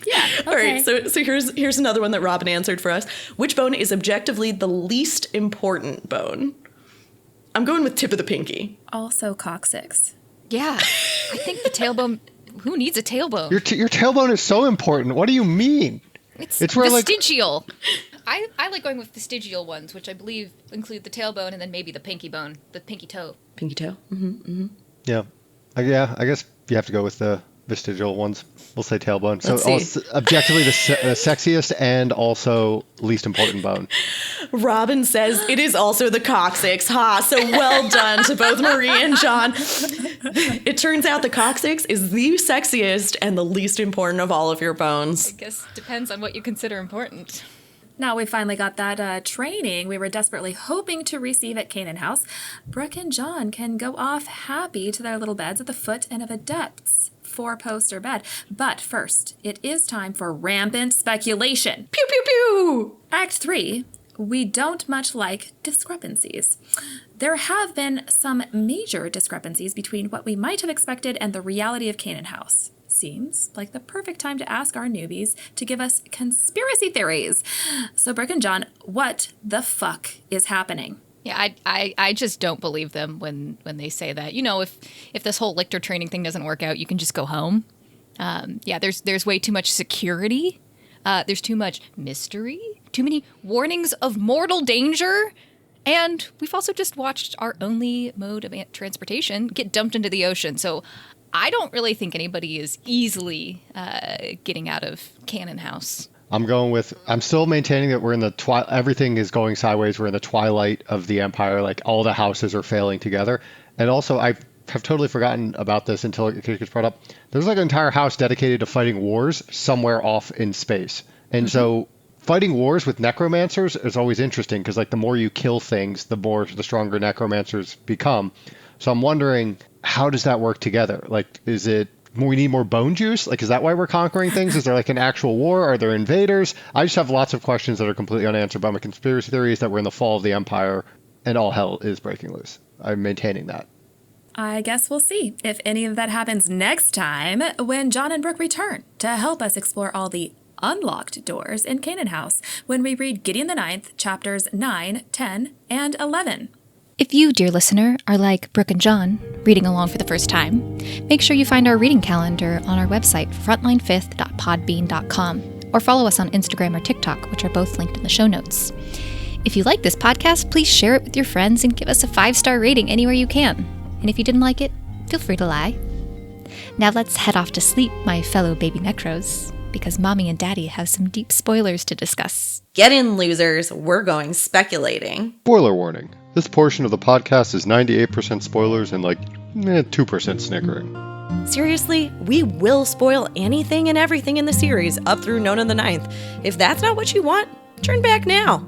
Yeah. Okay. All right, so here's another one that Robin answered for us. Which bone is objectively the least important bone? I'm going with tip of the pinky. Also coccyx. Yeah. I think the tailbone. Who needs a tailbone? Your tailbone is so important. What do you mean? It's where, like- vestigial. I like going with vestigial ones, which I believe include the tailbone and then maybe the pinky bone, the pinky toe. Pinky toe. Yeah. I guess you have to go with the vestigial ones. We'll say tailbone. So Let's see. objectively the sexiest and also least important bone. Robin says it is also the coccyx. Ha! So well done to both Marie and John. It turns out the coccyx is the sexiest and the least important of all of your bones. I guess depends on what you consider important. Now we finally got that training we were desperately hoping to receive at Canaan House. Brooke and John can go off happy to their little beds at the foot and of Adept's four-poster bed. But first, it is time for rampant speculation. Pew pew pew! Act 3, we don't much like discrepancies. There have been some major discrepancies between what we might have expected and the reality of Canaan House. Seems like the perfect time to ask our newbies to give us conspiracy theories. So, Brooke and John, what the fuck is happening? Yeah, I just don't believe them when they say that. You know, if this whole lictor training thing doesn't work out, you can just go home. Yeah, there's way too much security. There's too much mystery. Too many warnings of mortal danger. And we've also just watched our only mode of transportation get dumped into the ocean. So I don't really think anybody is easily getting out of Canaan House. I'm still maintaining that we're in the everything is going sideways. We're in the twilight of the empire. Like all the houses are failing together. And also I have totally forgotten about this until it gets brought up. There's like an entire house dedicated to fighting wars somewhere off in space. And so fighting wars with necromancers is always interesting because like the more you kill things, the stronger necromancers become. So I'm wondering, how does that work together? Like, is it we need more bone juice? Like, is that why we're conquering things? Is there like an actual war? Are there invaders? I just have lots of questions that are completely unanswered by my conspiracy theories that we're in the fall of the empire and all hell is breaking loose. I'm maintaining that. I guess we'll see if any of that happens next time when John and Brooke return to help us explore all the unlocked doors in Canaan House when we read Gideon the Ninth, chapters 9, 10, and 11. If you, dear listener, are like Brooke and John, reading along for the first time, make sure you find our reading calendar on our website, frontline5th.podbean.com, or follow us on Instagram or TikTok, which are both linked in the show notes. If you like this podcast, please share it with your friends and give us a 5-star rating anywhere you can. And if you didn't like it, feel free to lie. Now let's head off to sleep, my fellow baby necros, because Mommy and Daddy have some deep spoilers to discuss. Get in, losers. We're going speculating. Spoiler warning. This portion of the podcast is 98% spoilers and like 2% snickering. Seriously, we will spoil anything and everything in the series up through Nona the Ninth. If that's not what you want, turn back now.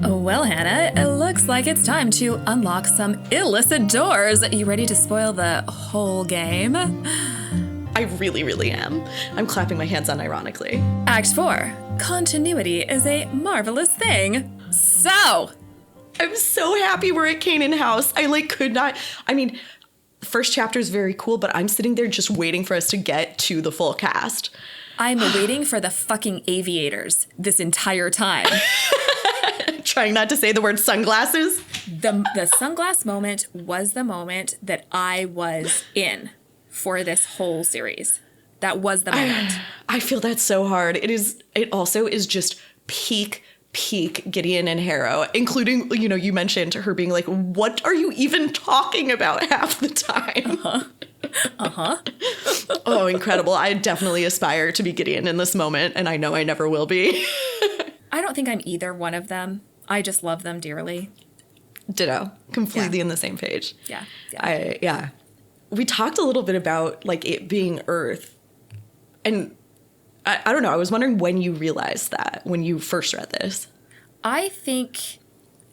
Well, Hannah, it looks like it's time to unlock some illicit doors. You ready to spoil the whole game? I really, really am. I'm clapping my hands unironically. Act 4. Continuity is a marvelous thing. So, I'm so happy we're at Canaan House. Could not. I mean, the first chapter is very cool, but I'm sitting there just waiting for us to get to the full cast. I'm waiting for the fucking aviators this entire time. Trying not to say the word sunglasses. The sunglass moment was the moment that I was in for this whole series. That was the moment. I feel that so hard. It also is just peak Gideon and Harrow, including, you mentioned her being like, what are you even talking about half the time? Oh, incredible. I definitely aspire to be Gideon in this moment, and I know I never will be. I don't think I'm either one of them. I just love them dearly. Ditto. Completely in the same page. Yeah. We talked a little bit about it being Earth. And I don't know. I was wondering when you realized that, when you first read this. I think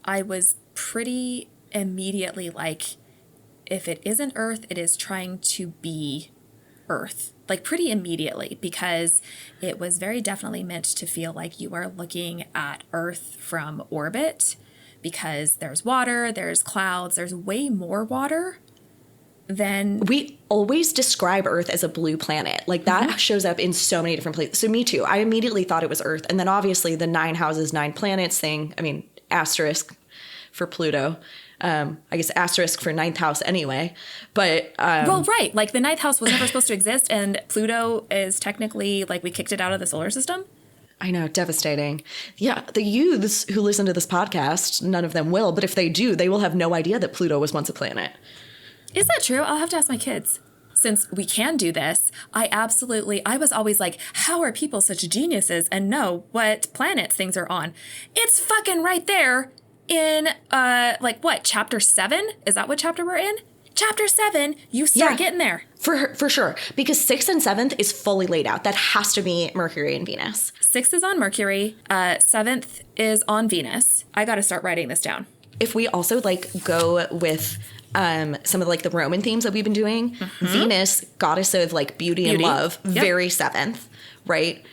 I was pretty immediately like, if it isn't Earth, it is trying to be Earth. Pretty immediately, because it was very definitely meant to feel like you are looking at Earth from orbit, because there's water, there's clouds, there's way more water than... We always describe Earth as a blue planet. That shows up in so many different places. So me too. I immediately thought it was Earth. And then obviously the 9 houses, 9 planets thing, asterisk for Pluto. I guess asterisk for 9th house anyway. But well, right. The 9th house was never supposed to exist, and Pluto is technically we kicked it out of the solar system. I know, devastating. Yeah, the youths who listen to this podcast, none of them will, but if they do, they will have no idea that Pluto was once a planet. Is that true? I'll have to ask my kids. Since we can do this, I was always like, how are people such geniuses and know what planets things are on? It's fucking right there in, chapter 7? Is that what chapter we're in? Chapter 7, you start getting there. For sure. Because 6th and 7th is fully laid out. That has to be Mercury and Venus. 6th is on Mercury. 7th is on Venus. I got to start writing this down. If we also go with some of the Roman themes that we've been doing, Venus, goddess of beauty and love, very 7th, right?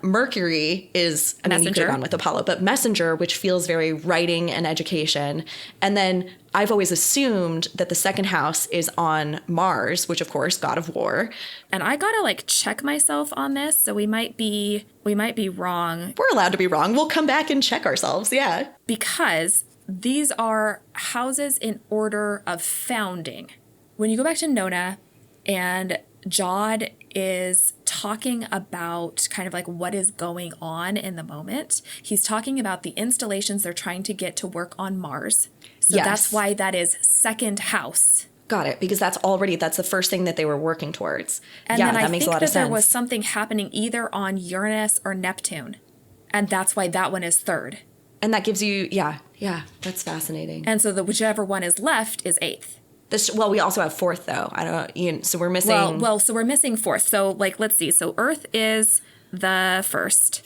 Mercury is, you could have gone with Apollo, but messenger, which feels very writing and education. And then I've always assumed that the 2nd house is on Mars, which of course, god of war. And I gotta check myself on this, so we might be wrong. We're allowed to be wrong. We'll come back and check ourselves, yeah. Because these are houses in order of founding. When you go back to Nona and Jod is talking about kind of what is going on in the moment. He's talking about the installations they're trying to get to work on Mars. So that's why that is 2nd house. Got it. Because that's the first thing that they were working towards. And then that makes a lot of sense. There was something happening either on Uranus or Neptune. And that's why that one is 3rd. And that gives you, that's fascinating. And so whichever one is left is 8th. We also have 4th though. So we're missing. So we're missing 4th. So let's see. So Earth is the 1st.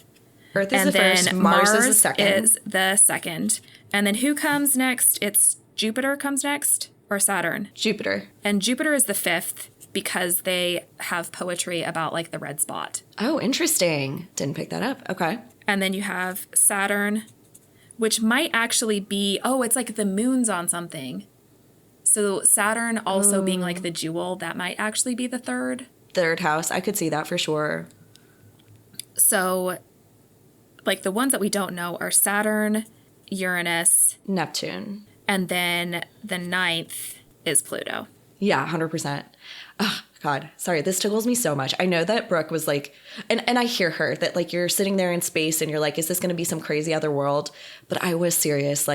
Earth is the first. Mars is the second. Is the second. And then who comes next? It's Jupiter comes next, or Saturn? Jupiter. And Jupiter is the 5th because they have poetry about the red spot. Oh, interesting. Didn't pick that up. Okay. And then you have Saturn, which might actually be, it's the moon's on something. So Saturn also being the jewel, that might actually be the 3rd. 3rd house. I could see that for sure. So, the ones that we don't know are Saturn, Uranus, Neptune. And then the 9th is Pluto. Yeah, 100%. Oh, God. Sorry, this tickles me so much. I know that Brooke was and I hear her, that you're sitting there in space and you're is this going to be some crazy other world? But I was serious.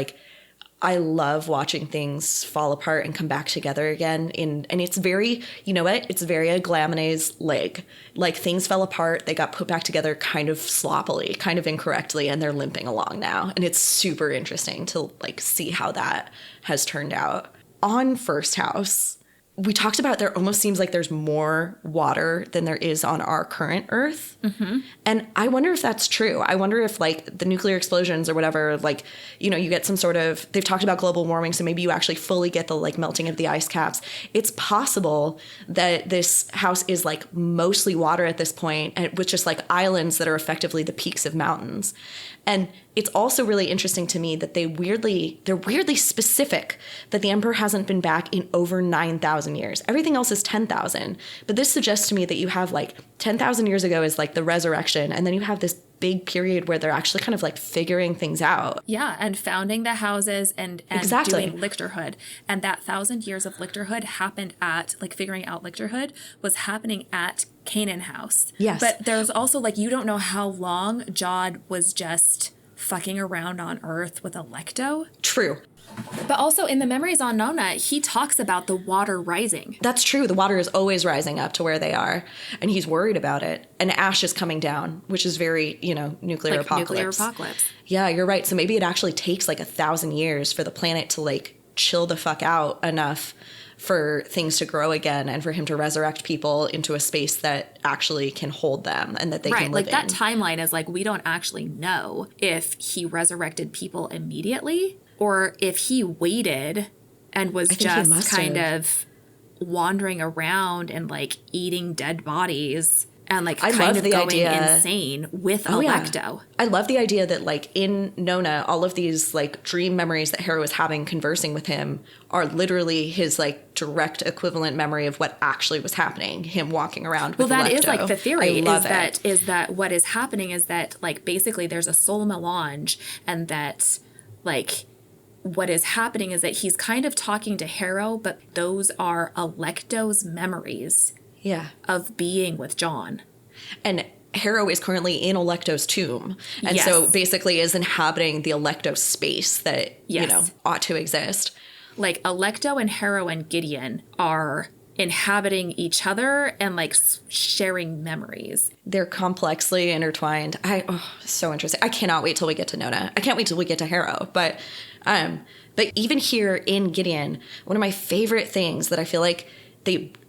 I love watching things fall apart and come back together again. And it's very, you know what? It's very a Glamona's leg. Things fell apart. They got put back together kind of sloppily, kind of incorrectly, and they're limping along now. And it's super interesting to see how that has turned out. On 1st house, we talked about there almost seems like there's more water than there is on our current Earth. Mm-hmm. And I wonder if that's true. I wonder if like the nuclear explosions or whatever, like, you know, you get some sort of, they've talked about global warming, so maybe you actually fully get the like melting of the ice caps. It's possible that this house is like mostly water at this point, and with just like islands that are effectively the peaks of mountains. And it's also really interesting to me that they're weirdly specific that the emperor hasn't been back in over 9,000 years. Everything else is 10,000. But this suggests to me that you have like 10,000 years ago is like the resurrection. And then you have this big period where they're actually kind of like figuring things out. Yeah, and founding the houses and Exactly. doing lictorhood. And that 1,000 years of lictorhood happened at, like figuring out lictorhood was happening at Canaan House. Yes. But there's also like, you don't know how long Jod was just fucking around on Earth with a lecto. True. But also in the Memories on Nona, he talks about the water rising. That's true. The water is always rising up to where they are, and he's worried about it. And ash is coming down, which is very, you know, nuclear apocalypse. Nuclear apocalypse. Yeah, you're right. So maybe it actually takes like 1,000 years for the planet to like chill the fuck out enough for things to grow again and for him to resurrect people into a space that actually can hold them and that they can live Right, like that in. timeline is like, we don't actually know if he resurrected people immediately or if he waited and was think he just must kind have. of wandering around and like eating dead bodies and like I kind love of the going idea. insane with Oh, yeah. Electo. I love the idea that like in Nona, all of these like dream memories that Harrow is having conversing with him are literally his like direct equivalent memory of what actually was happening, him walking around with Well, that is Electo. like the theory I love it. is that what is happening is that like basically there's a soul melange and that like what is happening is that he's kind of talking to Harrow, but those are Electo's memories Yeah. of being with John. And Harrow is currently in Electo's tomb. And so Yes. basically is inhabiting the Electo space that, you Yes. know, ought to exist. Like Electo and Harrow and Gideon are inhabiting each other and like sharing memories. They're complexly intertwined. So interesting. I cannot wait till we get to Nona. I can't wait till we get to Harrow. But even here in Gideon, one of my favorite things that I feel like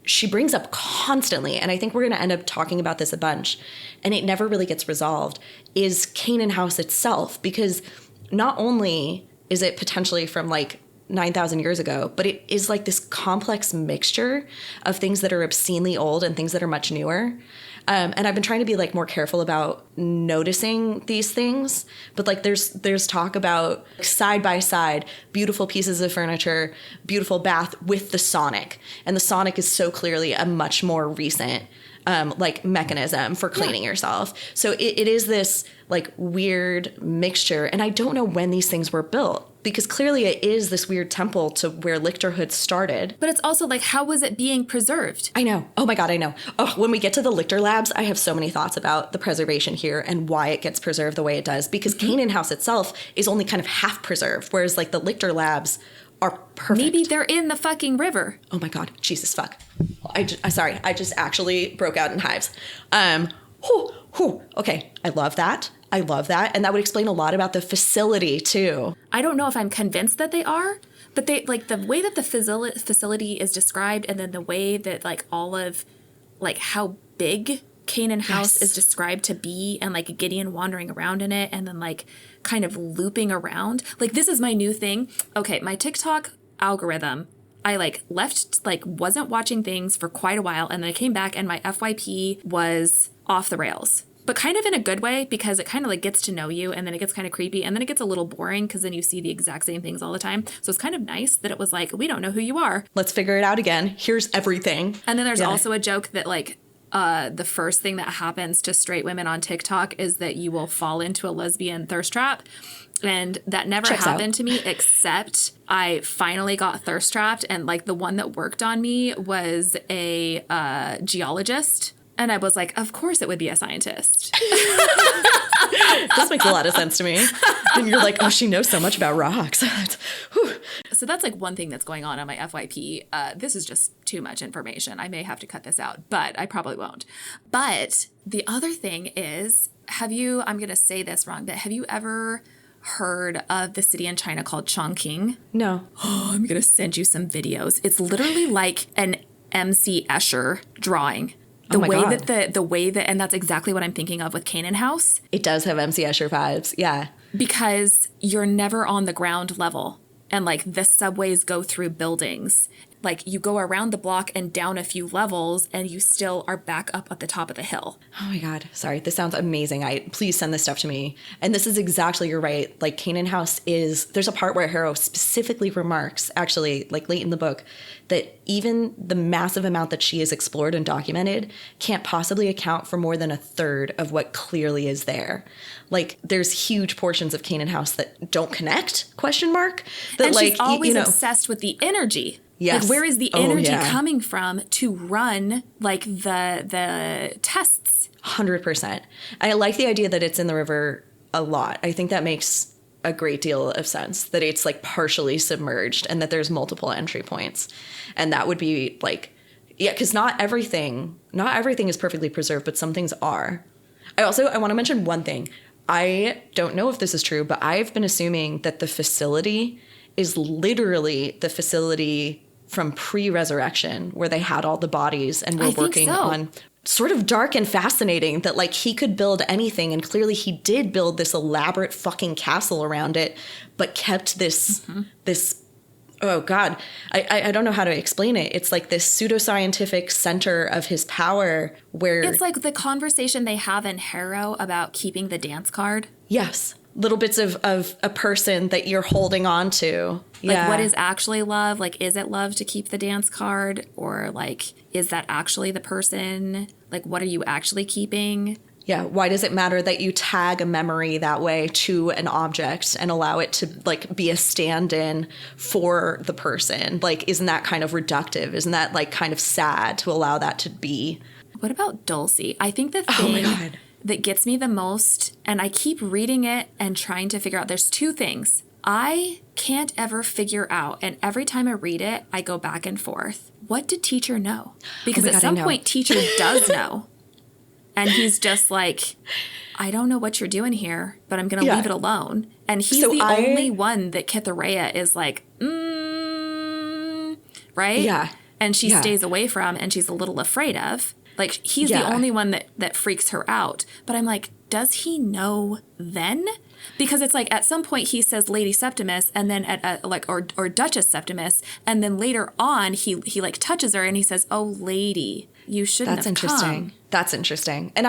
she brings up constantly, and I think we're going to end up talking about this a bunch, and it never really gets resolved, is Canaan House itself. Because not only is it potentially from like 9,000 years ago, but it is like this complex mixture of things that are obscenely old and things that are much newer. And I've been trying to be like more careful about noticing these things, but like there's talk about side by side, beautiful pieces of furniture, beautiful bath with the sonic. And the sonic is so clearly a much more recent like mechanism for cleaning yourself. So it is this like weird mixture. And I don't know when these things were built, because clearly it is this weird temple to where Lictorhood started. But it's also like, how was it being preserved? I know. Oh my God, I know. Oh, when we get to the Lictor Labs, I have so many thoughts about the preservation here and why it gets preserved the way it does. Because Canaan House itself is only kind of half preserved, whereas like the Lictor Labs are perfect. Maybe they're in the fucking river. Oh my God, Jesus fuck. Sorry, I just actually broke out in hives. Okay, I love that. And that would explain a lot about the facility too. I don't know if I'm convinced that they are, but they like the way that the facility is described and then the way that like all of like how big Canaan House is described to be and like Gideon wandering around in it and then like kind of looping around. Like this is my new thing. Okay, my TikTok algorithm, I like left, like wasn't watching things for quite a while and then I came back and my FYP was off the rails. But kind of in a good way, because it kind of like gets to know you and then it gets kind of creepy and then it gets a little boring because then you see the exact same things all the time. So it's kind of nice that it was like, we don't know who you are. Let's figure it out again. Here's everything. And then there's also a joke that like the first thing that happens to straight women on TikTok is that you will fall into a lesbian thirst trap. And that never happened to me, except I finally got thirst trapped. And like the one that worked on me was a geologist. And I was like, of course it would be a scientist. This makes a lot of sense to me. And you're like, oh, she knows so much about rocks. So that's like one thing that's going on my FYP. This is just too much information. I may have to cut this out, but I probably won't. But the other thing is, I'm going to say this wrong, but have you ever heard of the city in China called Chongqing? No. Oh, I'm going to send you some videos. It's literally like an MC Escher drawing. The my way God. that the way that, and that's exactly what I'm thinking of with Canaan House, It does have MC Escher vibes. Yeah. because you're never on the ground level, and like the subways go through buildings. Like you go around the block and down a few levels and you still are back up at the top of the hill. Oh my God. Sorry. This sounds amazing. Please send this stuff to me. And this is exactly, you're right. Like Canaan House there's a part where Harrow specifically remarks, actually, like late in the book, that even the massive amount that she has explored and documented can't possibly account for more than a third of what clearly is there. Like there's huge portions of Canaan House that don't connect, ? That And like, she's always you know, obsessed with the energy. Yes. Like where is the Oh, energy yeah. coming from to run like the tests? 100%. I like the idea that it's in the river a lot. I think that makes a great deal of sense, that it's like partially submerged and that there's multiple entry points. And that would be like, yeah, because not everything is perfectly preserved, but some things are. I want to mention one thing. I don't know if this is true, but I've been assuming that the facility is literally the facility from pre-resurrection where they had all the bodies and were I think working so. on. Sort of dark and fascinating that like he could build anything, and clearly he did build this elaborate fucking castle around it, but kept this oh God, I don't know how to explain it. It's like this pseudoscientific center of his power where It's like the conversation they have in Harrow about keeping the dance card. yes, little bits of a person that you're holding on to. Like, what is actually love? Like, is it love to keep the dance card? Or, like, is that actually the person? Like, what are you actually keeping? Yeah, why does it matter that you tag a memory that way to an object and allow it to, like, be a stand-in for the person? Like, isn't that kind of reductive? Isn't that, like, kind of sad to allow that to be? What about Dulcie? I think the Oh my thing God. that gets me the most, and I keep reading it and trying to figure out, there's two things. I can't ever figure out, and every time I read it, I go back and forth. What did teacher know? Because my at God, I some know. point, teacher does know. And he's just like, I don't know what you're doing here, but I'm going to Yeah. leave it alone. And he's So the I- only one that Kithareya is like, right? Yeah. And she Yeah. stays away from, and she's a little afraid of. Like, he's the Yeah. only one that freaks her out. But I'm like, does he know then? Because it's like at some point he says Lady Septimus, and then or Duchess Septimus, and then later on he like touches her and he says, "Oh, lady, you shouldn't That's have interesting. come." That's interesting. And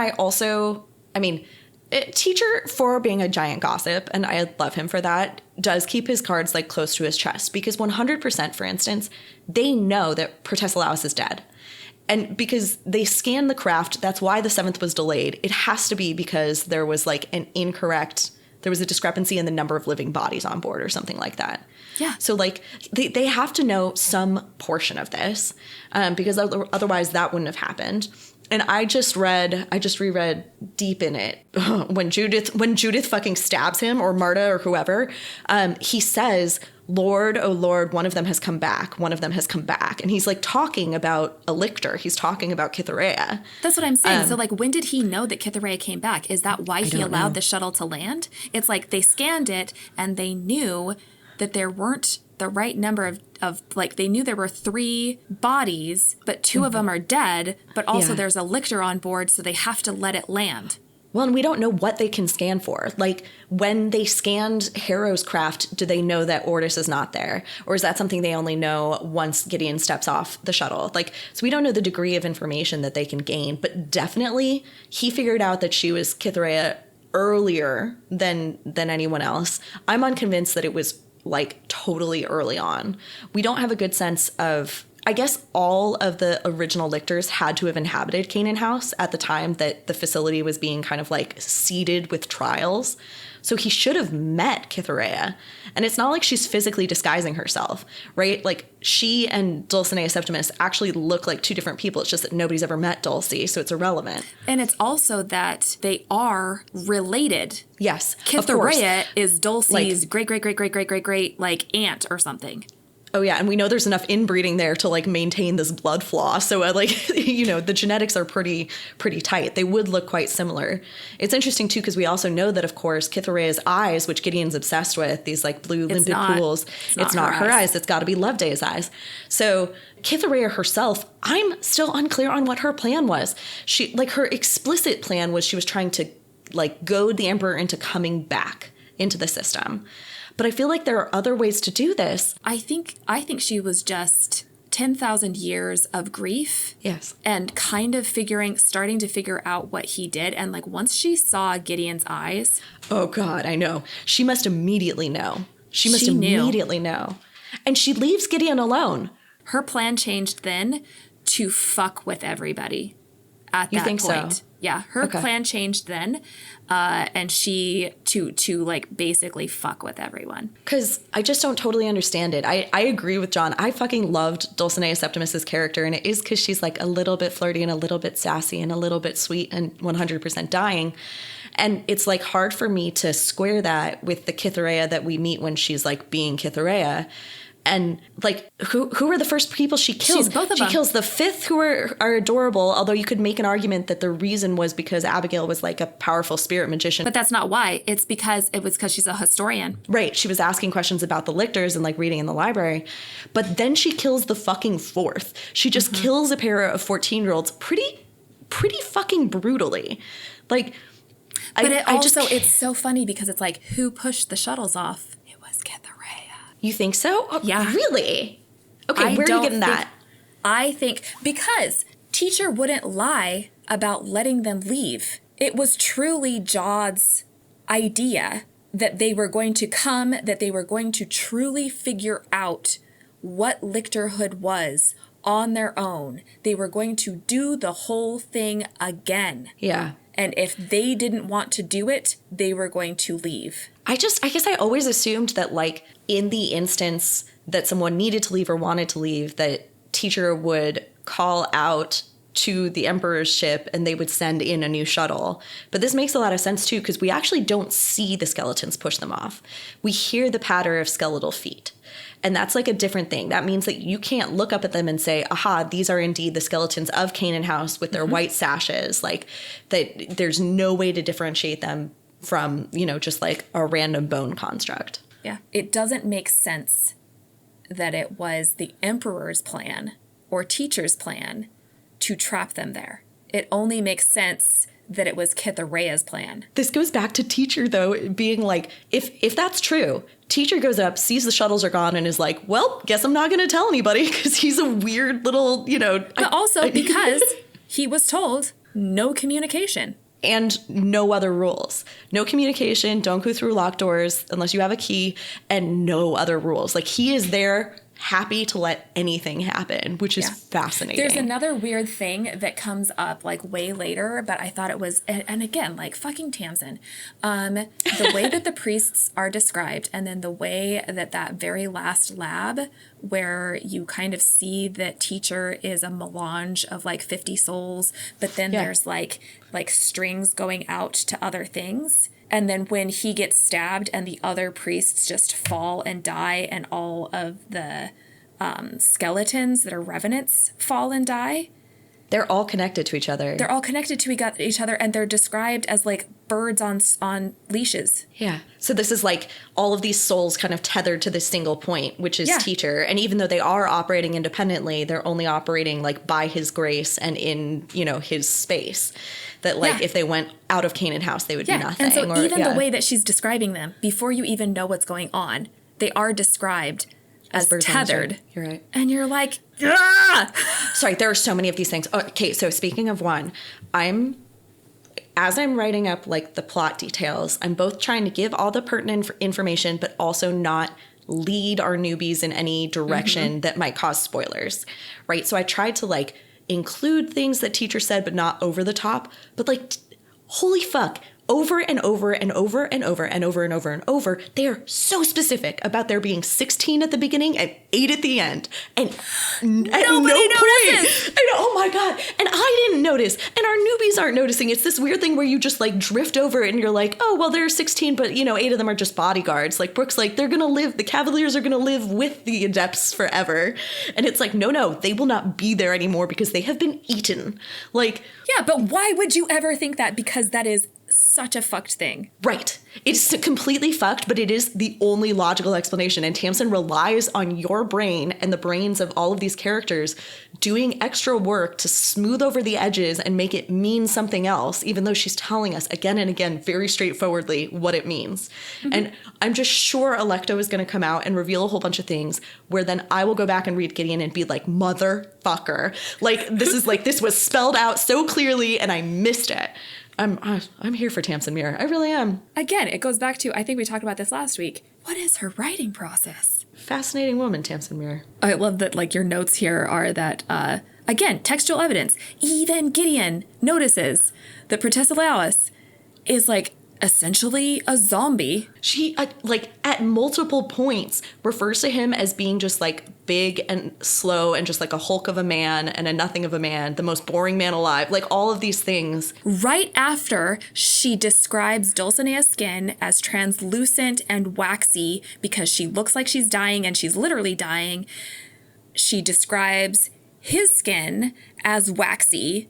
teacher, for being a giant gossip, and I love him for that, does keep his cards like close to his chest, because 100%, for instance, they know that Protesilaus is dead. And because they scanned the craft, that's why the 7th was delayed. It has to be because there was like there was a discrepancy in the number of living bodies on board or something like that. Yeah. So like they have to know some portion of this, because otherwise that wouldn't have happened. And I just reread deep in it when Judith fucking stabs him, or Marta or whoever, he says, "Lord, oh Lord, one of them has come back. One of them has come back." And he's like talking about a lictor. He's talking about Kithareya. That's what I'm saying. So, like, when did he know that Kithareya came back? Is that why he don't allowed know. the shuttle to land? It's like they scanned it and they knew that there weren't the right number of like, they knew there were 3 bodies, but 2 of them are dead, but also Yeah. there's a lictor on board, so they have to let it land. Well, and we don't know what they can scan for. Like, when they scanned Harrow's craft, do they know that Ortis is not there? Or is that something they only know once Gideon steps off the shuttle? Like, so we don't know the degree of information that they can gain, but definitely he figured out that she was Kithareya earlier than anyone else. I'm unconvinced that it was, like, totally early on. We don't have a good sense of... I guess all of the original lictors had to have inhabited Canaan House at the time that the facility was being kind of like seeded with trials. So he should have met Kithareya. And it's not like she's physically disguising herself, right? Like, she and Dulcinea Septimus actually look like 2 different people. It's just that nobody's ever met Dulcie, so it's irrelevant. And it's also that they are related. Yes, of course. Kithareya is Dulcie's great, like, aunt or something. Oh, yeah. And we know there's enough inbreeding there to like maintain this blood flaw. So like, you know, the genetics are pretty tight. They would look quite similar. It's interesting, too, because we also know that, of course, Cytherea's eyes, which Gideon's obsessed with, these like blue limpid pools, it's not her eyes. It's got to be Loveday's eyes. So Cytherea herself, I'm still unclear on what her plan was. She like her explicit plan was she was trying to like goad the Emperor into coming back into the system. But I feel like there are other ways to do this. I think she was just 10,000 years of grief. Yes. And kind of starting to figure out what he did. And like once she saw Gideon's eyes. Oh God, I know. She must immediately know. She must knew. immediately know. And she leaves Gideon alone. Her plan changed then to fuck with everybody at that point. You think so? Yeah, her plan changed then, and she to like basically fuck with everyone. Because I just don't totally understand it. I agree with John. I fucking loved Dulcinea Septimus's character, and it is because she's like a little bit flirty and a little bit sassy and a little bit sweet and 100% dying. And it's like hard for me to square that with the Cytherea that we meet when she's like being Cytherea. And like, who are the first people she kills? She's both of them. She kills the fifth, who are adorable, although you could make an argument that the reason was because Abigail was like a powerful spirit magician. But that's not why. It was because she's a historian. Right. She was asking questions about the lictors and like reading in the library. But then she kills the fucking fourth. She just kills a pair of 14-year-olds pretty fucking brutally. Like, but it's so funny because it's like, who pushed the shuttles off? It was Cytherea. You think so? Oh, yeah. Really? Okay, where are you getting that? I think because teacher wouldn't lie about letting them leave. It was truly Jod's idea that they were going to come, that they were going to truly figure out what lictorhood was on their own. They were going to do the whole thing again. Yeah. And if they didn't want to do it, they were going to leave. I guess I always assumed that, like, in the instance that someone needed to leave or wanted to leave, that teacher would call out to the Emperor's ship and they would send in a new shuttle. But this makes a lot of sense, too, because we actually don't see the skeletons push them off. We hear the patter of skeletal feet. And that's like a different thing. That means that you can't look up at them and say, aha, these are indeed the skeletons of Canaan House with their white sashes. Like, that there's no way to differentiate them from, you know, just like a random bone construct. Yeah. It doesn't make sense that it was the Emperor's plan or teacher's plan to trap them there. It only makes sense that it was Cytherea's plan. This goes back to teacher, though, being like, if that's true, teacher goes up, sees the shuttles are gone, and is like, well, guess I'm not going to tell anybody because he's a weird little, you know. But also because he was told no communication. And no other rules. No communication, don't go through locked doors unless you have a key, and no other rules. Like, he is there happy to let anything happen, which is fascinating. There's another weird thing that comes up like way later, but I thought it was, and again, like fucking Tamsin, the way that the priests are described, and then the way that very last lab where you kind of see that teacher is a melange of like 50 souls, but then there's like strings going out to other things. And then when he gets stabbed and the other priests just fall and die and all of the skeletons that are revenants fall and die. They're all connected to each other. They're all connected to each other, and they're described as like birds on leashes. Yeah. So this is like all of these souls kind of tethered to this single point, which is teacher. And even though they are operating independently, they're only operating like by his grace and in, you know, his space. That like if they went out of Canaan House, they would be nothing. And so even the way that she's describing them, before you even know what's going on, they are described as tethered. You're right. And you're like, ah! Sorry, there are so many of these things. Okay, so speaking of one, as I'm writing up like the plot details, I'm both trying to give all the pertinent information, but also not lead our newbies in any direction that might cause spoilers, right? So I tried to like include things that teacher said, but not over the top. But like, holy fuck, over and over and over and over and over and over and over, they are so specific about there being 16 at the beginning and 8 at the end. And at no point, I know, oh my God. And I didn't notice. And our newbies aren't noticing. It's this weird thing where you just like drift over it and you're like, oh, well, there are 16, but 8 of them are just bodyguards. Like Brooke's like, they're going to live, the Cavaliers are going to live with the Adepts forever. And it's like, no, they will not be there anymore because they have been eaten. Like, yeah, but why would you ever think that? Because that is such a fucked thing. Right. It's completely fucked, but it is the only logical explanation. And Tamsin relies on your brain and the brains of all of these characters doing extra work to smooth over the edges and make it mean something else, even though she's telling us again and again very straightforwardly what it means. Mm-hmm. And I'm just sure Alecto is going to come out and reveal a whole bunch of things where then I will go back and read Gideon and be like, motherfucker. Like, this was spelled out so clearly and I missed it. I'm here for Tamsin Muir. I really am. Again, it goes back to, I think we talked about this last week. What is her writing process? Fascinating woman, Tamsin Muir. I love that, like, your notes here are that, again, textual evidence. Even Gideon notices that Protesilaus is, like, essentially a zombie. She, like, at multiple points refers to him as being just, like, big and slow and just like a hulk of a man and a nothing of a man, the most boring man alive, like all of these things. Right after she describes Dulcinea's skin as translucent and waxy because she looks like she's dying and she's literally dying, she describes his skin as waxy,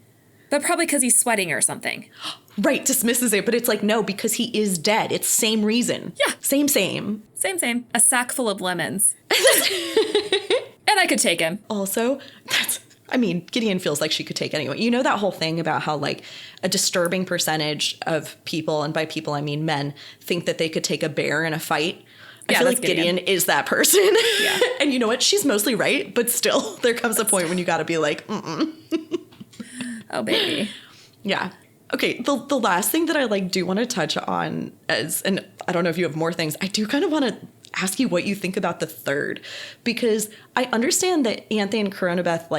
but probably because he's sweating or something. Right, dismisses it, but it's like, no, because he is dead. It's same reason. Yeah. Same. Same. A sack full of lemons. And I could take him. Also, Gideon feels like she could take anyone. You know that whole thing about how, like, a disturbing percentage of people, and by people I mean men, think that they could take a bear in a fight? I feel like Gideon is that person. Yeah. And you know what? She's mostly right, but still, there comes a point when you got to be like, Oh, baby. Yeah. Okay, the last thing that I do want to touch on and I don't know if you have more things, I do kind of want to ask you what you think about the third, because I understand that Anthe and Coronabeth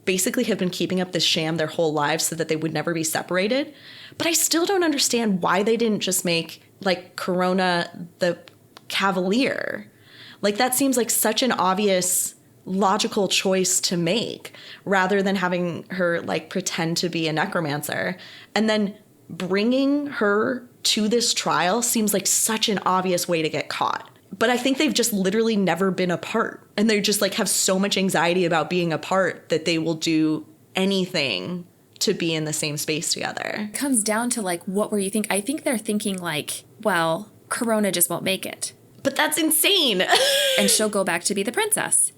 basically have been keeping up this sham their whole lives so that they would never be separated, but I still don't understand why they didn't just make Corona the Cavalier. That seems like such an obvious logical choice to make rather than having her pretend to be a necromancer. And then bringing her to this trial seems like such an obvious way to get caught. But I think they've just literally never been apart. And they just have so much anxiety about being apart that they will do anything to be in the same space together. It comes down to what were you think? I think they're thinking well, Corona just won't make it. But that's insane. And she'll go back to be the princess.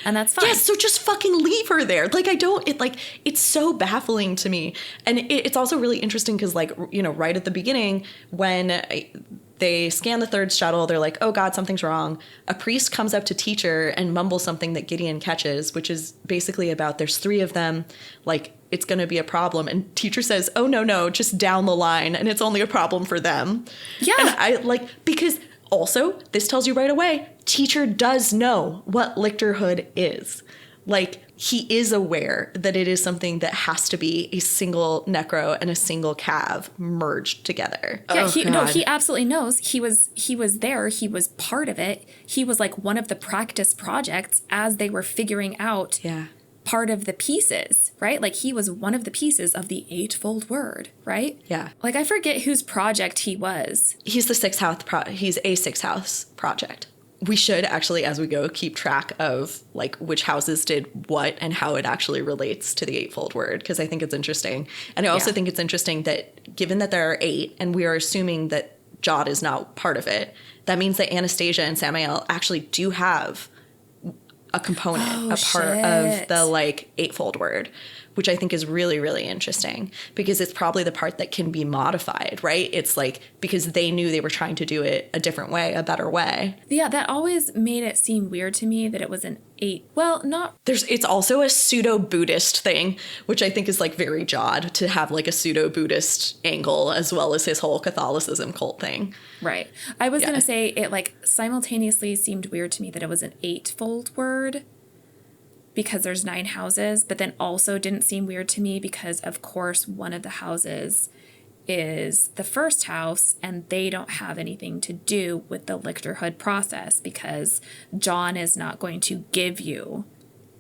And that's fine. Yes, so just fucking leave her there. It's so baffling to me. And it's also really interesting because, right at the beginning, when they scan the third shuttle, they're like, oh God, something's wrong. A priest comes up to Teacher and mumbles something that Gideon catches, which is basically about there's 3 of them, it's going to be a problem. And Teacher says, oh, no, just down the line. And it's only a problem for them. Yeah. And I because also, this tells you right away, Teacher does know what lictorhood is. He is aware that it is something that has to be a single necro and a single cav merged together. Yeah, he absolutely knows. He was there. He was part of it. He was one of the practice projects as they were figuring out part of the pieces, right? He was one of the pieces of the eightfold word, right? Yeah. I forget whose project he was. He's the sixth house. He's a sixth house project. We should actually, as we go, keep track of which houses did what and how it actually relates to the eightfold word, because I think it's interesting. And I also think it's interesting that given that there are 8 and we are assuming that Jod is not part of it, that means that Anastasia and Samael actually do have a component, a part of the eightfold word, which I think is really, really interesting because it's probably the part that can be modified, right? It's because they knew they were trying to do it a different way, a better way. Yeah, that always made it seem weird to me that it was an 8. Well, not. It's also a pseudo-Buddhist thing, which I think is very Jod to have a pseudo-Buddhist angle as well as his whole Catholicism cult thing. Right. I was going to say it simultaneously seemed weird to me that it was an eightfold word because there's 9 houses, but then also didn't seem weird to me because, of course, one of the houses is the first house, and they don't have anything to do with the lictorhood process because John is not going to give you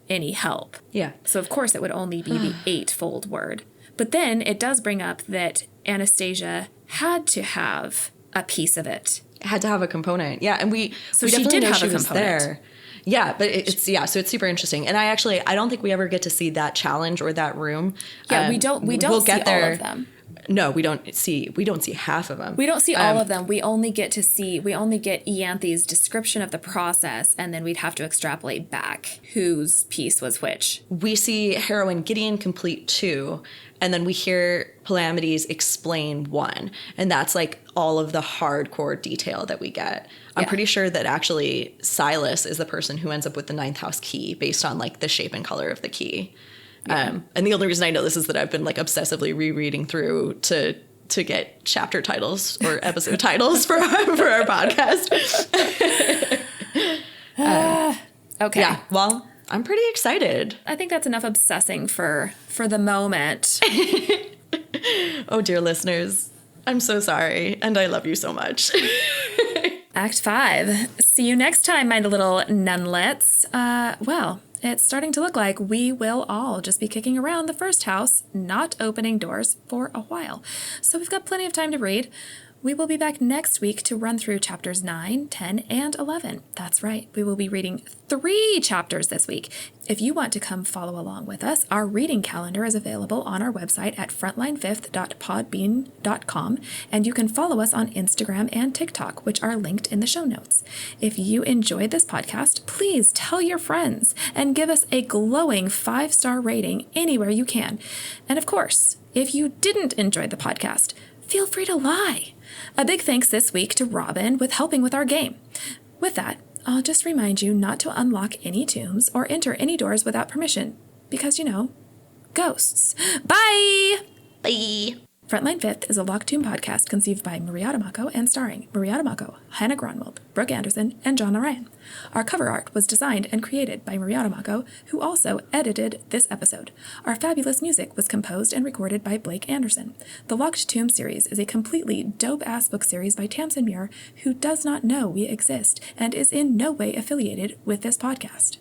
any help. Yeah. So of course it would only be the eightfold word. But then it does bring up that Anastasia had to have a piece of it. Had to have a component. Yeah. And we So we she definitely did know have she a was component. there. Yeah, but so it's super interesting. And I don't think we ever get to see that challenge or that room. Yeah, we don't we'll see get there. all of them. No, we don't see half of them. We don't see all of them. We only get Ianthe's description of the process, and then we'd have to extrapolate back whose piece was which. We see Harrow and Gideon complete 2, and then we hear Palamides explain 1. And that's like all of the hardcore detail that we get. I'm pretty sure that actually Silas is the person who ends up with the 9th house key based on like the shape and color of the key. Yeah. And the only reason I know this is that I've been like obsessively rereading through to get chapter titles or episode titles for our podcast. Okay. Yeah. Well, I'm pretty excited. I think that's enough obsessing for the moment. Oh, dear listeners, I'm so sorry, and I love you so much. Act 5. See you next time, my little nunlets. Well, it's starting to look like we will all just be kicking around the first house, not opening doors for a while. So we've got plenty of time to read. We will be back next week to run through chapters 9, 10, and 11. That's right, we will be reading 3 chapters this week. If you want to come follow along with us, our reading calendar is available on our website at frontline5th.podbean.com, and you can follow us on Instagram and TikTok, which are linked in the show notes. If you enjoyed this podcast, please tell your friends and give us a glowing 5-star rating anywhere you can. And of course, if you didn't enjoy the podcast, feel free to lie. A big thanks this week to Robin with helping with our game. With that, I'll just remind you not to unlock any tombs or enter any doors without permission, because, ghosts. Bye! Bye. Frontline Fifth is a Locked Tomb podcast conceived by Maria Mako and starring Maria Mako, Hannah Gronwald, Brooke Anderson, and John Narayan. Our cover art was designed and created by Maria Mako, who also edited this episode. Our fabulous music was composed and recorded by Blake Anderson. The Locked Tomb series is a completely dope-ass book series by Tamsin Muir, who does not know we exist and is in no way affiliated with this podcast.